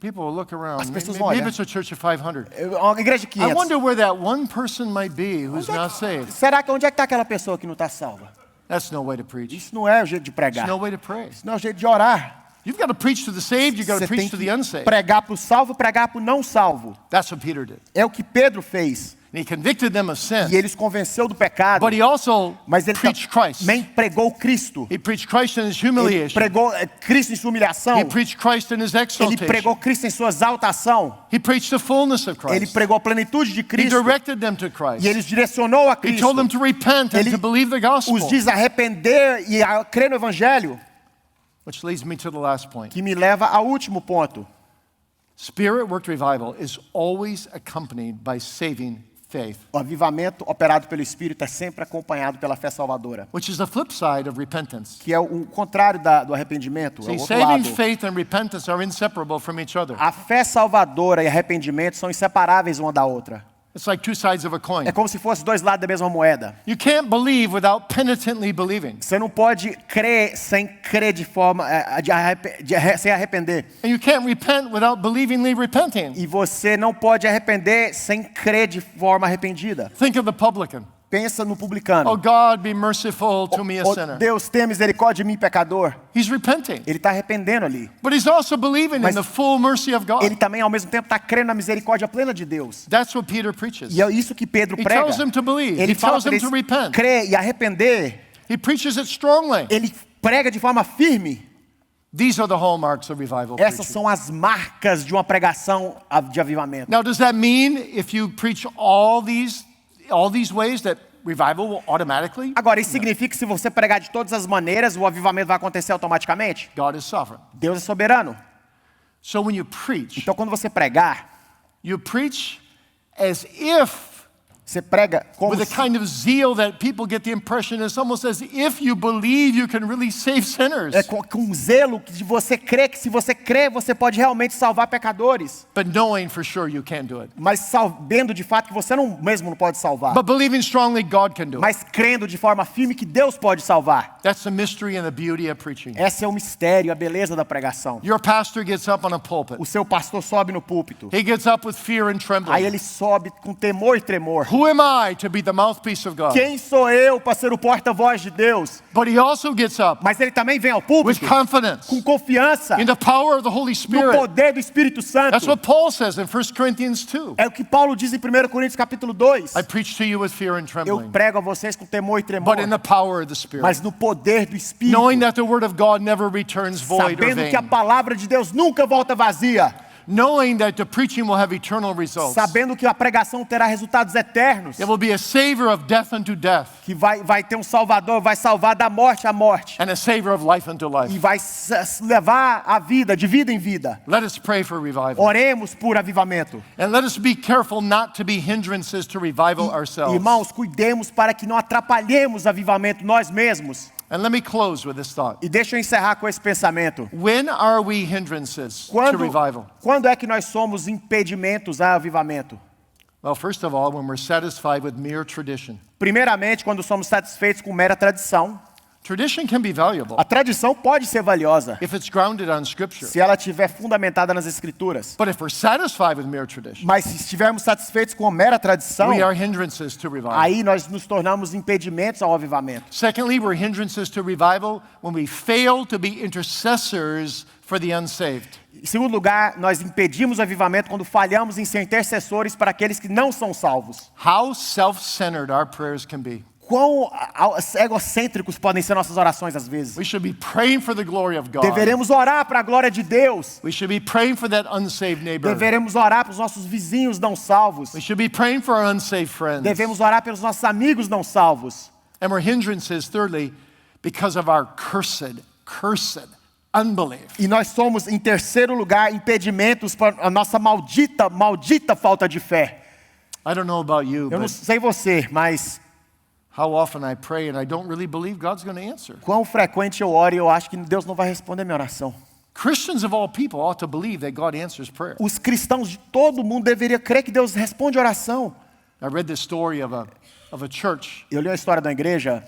People will look around. As pessoas Maybe, vão olhar. maybe it's a church of 500. Uma igreja de I 500. wonder where that one person might be who's not saved. Será que onde é que está aquela pessoa que não está salva? That's no way to preach. Isso não é o jeito de It's pregar. no way to pray. Isso não é o jeito de orar. You've got to preach to the saved, you've got to Você tem preach to que the unsaved. pregar para o salvo, pregar para o não salvo. That's what Peter did. É o que Pedro fez. And he convicted them of sin. E ele os convenceu do pecado. But he also Mas ele preached Christ. também pregou Cristo. He preached Christ in his Ele humiliation. pregou Cristo em sua humilhação. He preached Christ in his Ele exaltation. pregou Cristo em sua exaltação. He preached the fullness of Ele Christ. pregou a plenitude de He Cristo. directed them to Christ. E ele os direcionou a He Cristo. told them to repent and Ele to believe the gospel. os diz a arrepender e a crer no Evangelho. Which leads me to the last point. Que me leva ao último ponto. Spirit-worked revival is always accompanied by saving faith, O avivamento operado pelo Espírito é sempre acompanhado pela fé salvadora. which is the flip side of repentance. Que é o contrário do arrependimento. É o See, outro saving lado. faith and repentance are inseparable from each other. A fé salvadora e arrependimento são inseparáveis uma da outra. It's like two sides of a coin. É como se fossem dois lados da mesma moeda. You can't believe without penitently believing. Você não pode crer sem crer de forma sem arrepender. And you can't repent without believingly repenting. E você não pode arrepender sem crer de forma arrependida. Think of the publican. Pensa no publicano. Oh God, be merciful to me, a Oh, sinner. Deus, tenha misericórdia de mim, pecador. He's repenting. Ele está arrependendo ali. But he's also believing Mas in the full mercy of God. Ele também, ao mesmo tempo, está crendo na misericórdia plena de Deus. That's what Peter preaches. E é isso que Pedro He prega. tells them to believe. Ele He fala tells para them to eles repent. crer e arrepender. He preaches it strongly. Ele prega de forma firme. These are the hallmarks of revival Essas preaching. são as marcas de uma pregação de avivamento. Now, does that mean if you preach all these ways that revival will automatically? Agora, isso significa que se você pregar de todas as maneiras, o avivamento vai acontecer automaticamente? God is sovereign. Deus é soberano. So when you preach, Então, quando você pregar, you preach as if você prega como with a se, kind of zeal that people get the impression it's almost as if you believe you can really save sinners. com zelo de você crer que se você crer, você pode realmente salvar pecadores. But knowing for sure you can't do it. Mas sabendo de fato que você mesmo não pode salvar. But believing strongly God can do it. Mas crendo de forma firme que Deus pode salvar. That's the mystery and the beauty of preaching. Esse é o mistério, a beleza da pregação. Your pastor gets up on a pulpit. O seu pastor sobe no púlpito. He gets up with fear and Aí trembling. ele sobe com temor e tremor. Who am I to be the mouthpiece of God? Quem sou eu para ser o porta-voz de Deus? But he also gets up Mas ele também vem ao with púlpito confidence com confiança in the power of the Holy no Spirit. poder do Espírito Santo. That's what Paul says in 1 Corinthians 2. É o que Paulo diz em 1 Coríntios capítulo 2. I preach to you with fear and Eu trembling, prego a vocês com temor e tremor, but in the power of the Spirit. mas no poder do Espírito, Knowing that the word of God never returns void or sabendo que a vain. palavra de Deus nunca volta vazia, Knowing that the preaching will have eternal results. sabendo que a pregação terá resultados eternos, It will be a savior of death unto death que vai ter um Salvador, vai salvar da morte à morte, and a savior of life unto e life. vai levar a vida, de vida em vida. Let us pray for revival. Oremos por avivamento. And let us be careful not to be hindrances to revival ourselves. Irmãos, cuidemos para que não atrapalhemos o avivamento nós mesmos. And let me close with this thought. E deixa eu encerrar com esse pensamento. When are we hindrances to revival? Quando é que nós somos impedimentos a avivamento? Well, first of all, when we're satisfied with mere tradition. Primeiramente, quando somos satisfeitos com mera tradição. Tradition can be valuable A tradição pode ser valiosa if it's grounded on Scripture. se ela estiver fundamentada nas Escrituras. But if we're satisfied with mere tradition, Mas se estivermos satisfeitos com a mera tradição, we are hindrances to revival. aí nós nos tornamos impedimentos ao avivamento. Secondly, we're hindrances to revival when we fail to be intercessors for the unsaved. Em segundo lugar, nós impedimos o avivamento quando falhamos em ser intercessores para aqueles que não são salvos. How self-centered our prayers can be. Quão egocêntricos podem ser nossas orações às vezes. We should be praying for the glory of God. Deveremos orar para a glória de Deus. We should be praying for that unsaved neighbor. Deveremos orar para os nossos vizinhos não salvos. We should be praying for our unsaved friends. Devemos orar pelos nossos amigos não salvos. And we're hindrances, thirdly, because of our cursed unbelief. E nós somos, em terceiro lugar, impedimentos para a nossa maldita falta de fé. I don't know about you, Eu não but sei você, mas how often I pray and I don't really believe God's going to answer. quão frequente eu oro e eu acho que Deus não vai responder minha oração. Christians of all people ought to believe that God answers prayer. Os cristãos de todo mundo deveriam crer que Deus responde oração. I read this story of a church Eu li a história da igreja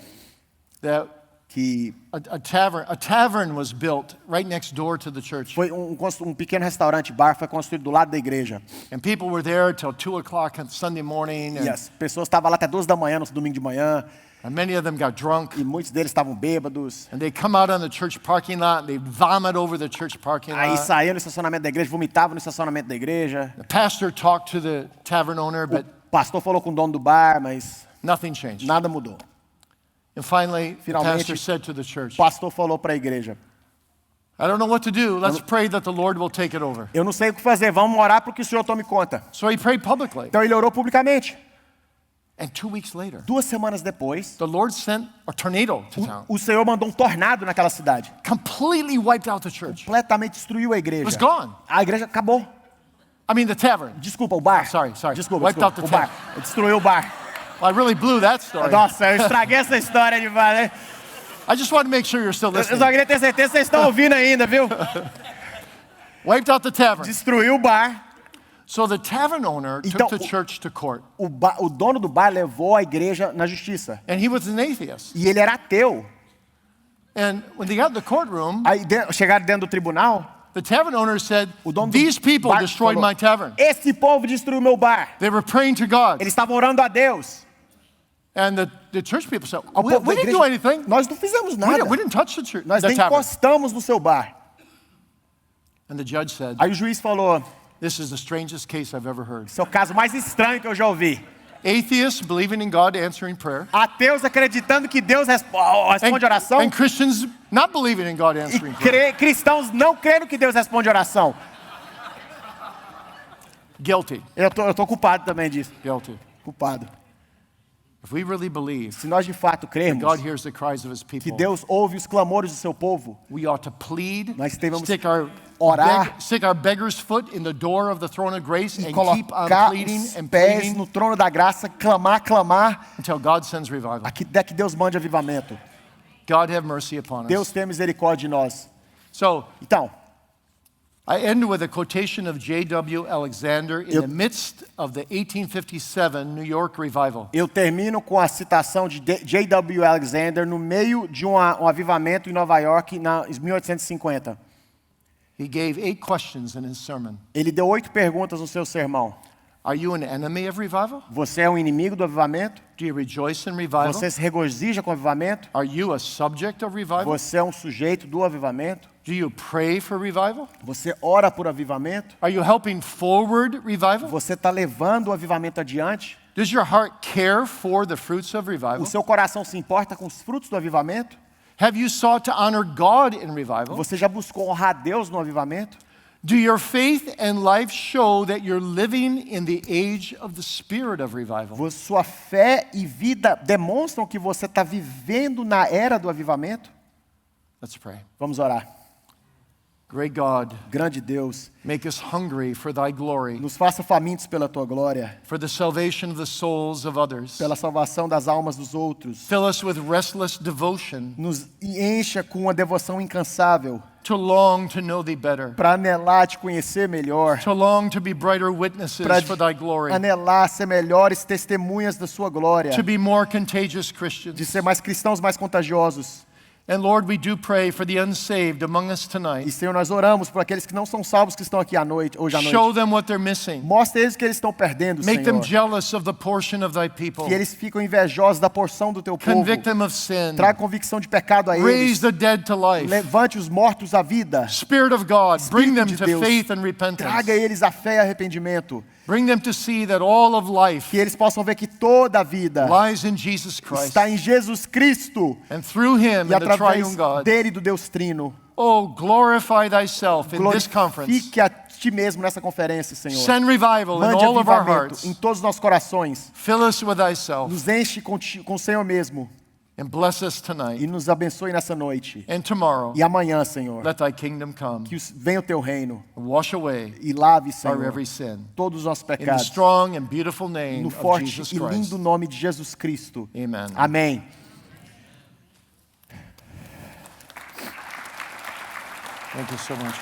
that que a tavern was built right next door to the church. foi um pequeno restaurante, bar, foi construído do lado da igreja. And people were there till 2:00 on Sunday morning. E as pessoas estavam lá até 2 da manhã, no domingo de manhã, And many of them got drunk. e muitos deles estavam bêbados. And they come out on the church parking lot and they vomit over the church parking Aí lot. saíam no estacionamento da igreja, vomitavam no estacionamento da igreja. The pastor talked to the tavern owner, but O pastor falou com o dono do bar, mas nothing changed. nada mudou. And finally, the Finalmente, pastor said to the church, O pastor falou para a igreja: I don't know what to do. Let's pray that the Lord will take it over. eu não sei o que fazer, vamos orar para que o Senhor tome conta. So he prayed publicly. Então ele orou publicamente. And 2 weeks later, 2 semanas depois, the Lord sent a tornado to town. o Senhor mandou um tornado naquela cidade. Completely wiped out the church. Completamente destruiu a igreja. It was gone. A igreja acabou. I mean, the tavern. Desculpa, o bar. Sorry. Desculpa, Wiped out the o bar. Destruiu o bar. Well, I really blew that story. Nossa, eu estraguei essa história de bar, né? I just want to make sure you're still Eu listening. só queria ter certeza que vocês estão ouvindo ainda, viu? Wiped out the tavern. Destruiu o bar. So the tavern owner Então, took the church to court. O dono do bar levou a igreja na justiça. And he was an atheist. E ele era ateu. And when they got in the courtroom, Aí chegaram dentro do tribunal, the tavern owner said, o dono these do people bar destroyed falou, my tavern. esse povo destruiu meu bar. They were praying to God. Eles estavam orando a Deus. And the church people said, O we povo da didn't igreja, do anything. Nós não fizemos nada. We didn't touch the church, Nós the nem tavern. encostamos no seu bar. And the judge said, Aí o juiz falou, this is the strangest case I've ever heard. esse é o caso mais estranho que eu já ouvi. Atheists believing in God answering prayer. Ateus acreditando que Deus responde oração. And Christians not believing in God answering prayer. E cristãos não crendo que Deus responde oração. Guilty. Eu tô culpado também disso. Guilty. Culpado. If we really believe Se nós de fato cremos God hears the cries of His que people, Deus ouve os clamores do seu povo, we ought to plead, nós devemos stick our orar, beggar's foot in the door of the throne of grace e and keep on colocar pleading os and pés pleading no trono da graça, clamar, until God sends revival. até que Deus mande avivamento. God have mercy upon us. Deus tenha misericórdia de nós. So Então, I end with a quotation of J.W. Alexander in the midst of the 1857 New York revival. eu termino com a citação de J.W. Alexander no meio de um avivamento em Nova York em 1850. He gave 8 questions in his sermon. Ele deu 8 perguntas no seu sermão. Are you an enemy of revival? Você é um inimigo do avivamento? Do you rejoice in revival? Você se regozija com o avivamento? Are you a subject of revival? Você é um sujeito do avivamento? Do you pray for revival? Você ora por avivamento? Are you helping forward revival? Você está levando o avivamento adiante? Does your heart care for the fruits of revival? O seu coração se importa com os frutos do avivamento? Have you sought to honor God in revival? Você já buscou honrar Deus no avivamento? Do your faith and life show that you're living in the age of the spirit of revival? Sua fé e vida demonstram que você está vivendo na era do avivamento? Let's pray. Vamos orar. Great God, Grande Deus, make us hungry for thy glory, nos faça famintos pela tua glória, for the salvation of the souls of others. pela salvação das almas dos outros. Fill us with restless devotion Nos encha com uma devoção incansável to long to know thee better, para anelar te conhecer melhor, to long to be brighter witnesses para for thy glory, anelar ser melhores testemunhas da sua glória, to be more contagious de Christians. ser mais cristãos, mais contagiosos. And Lord, we do pray for the unsaved among us E tonight. Senhor, nós oramos por aqueles que não são salvos que estão aqui hoje à Show noite. them what they're missing. Mostra eles que eles estão perdendo, Make them Senhor. jealous of the portion of thy people. Que eles ficam invejosos da porção do teu povo. Convict them of sin. Traga convicção de pecado a Raise eles. the dead to life. Levante os mortos à vida. Spirit of God, bring them de to Deus, faith and repentance. Traga eles a fé e arrependimento. Bring them to see that all of life Que eles possam ver que toda a vida lies in Jesus Christ. está em Jesus Cristo. And through him E and the através triune God. dele e do Deus Trino. Oh, glorify thyself in this conference. Glorifique a ti mesmo nessa conferência, Senhor. Send revival in Mande all of our avivamento hearts. em todos os nossos corações. Fill us with thyself Nos enche com o Senhor mesmo. and bless us E tonight nos abençoe nessa noite. and tomorrow. E amanhã, Senhor, Let thy kingdom come. que venha o teu reino Wash away e lave, our Senhor, every sin. todos os nossos In the pecados. strong and beautiful name No of forte Jesus e lindo Christ. nome de Jesus Cristo. Amen. Amém. Thank you so much.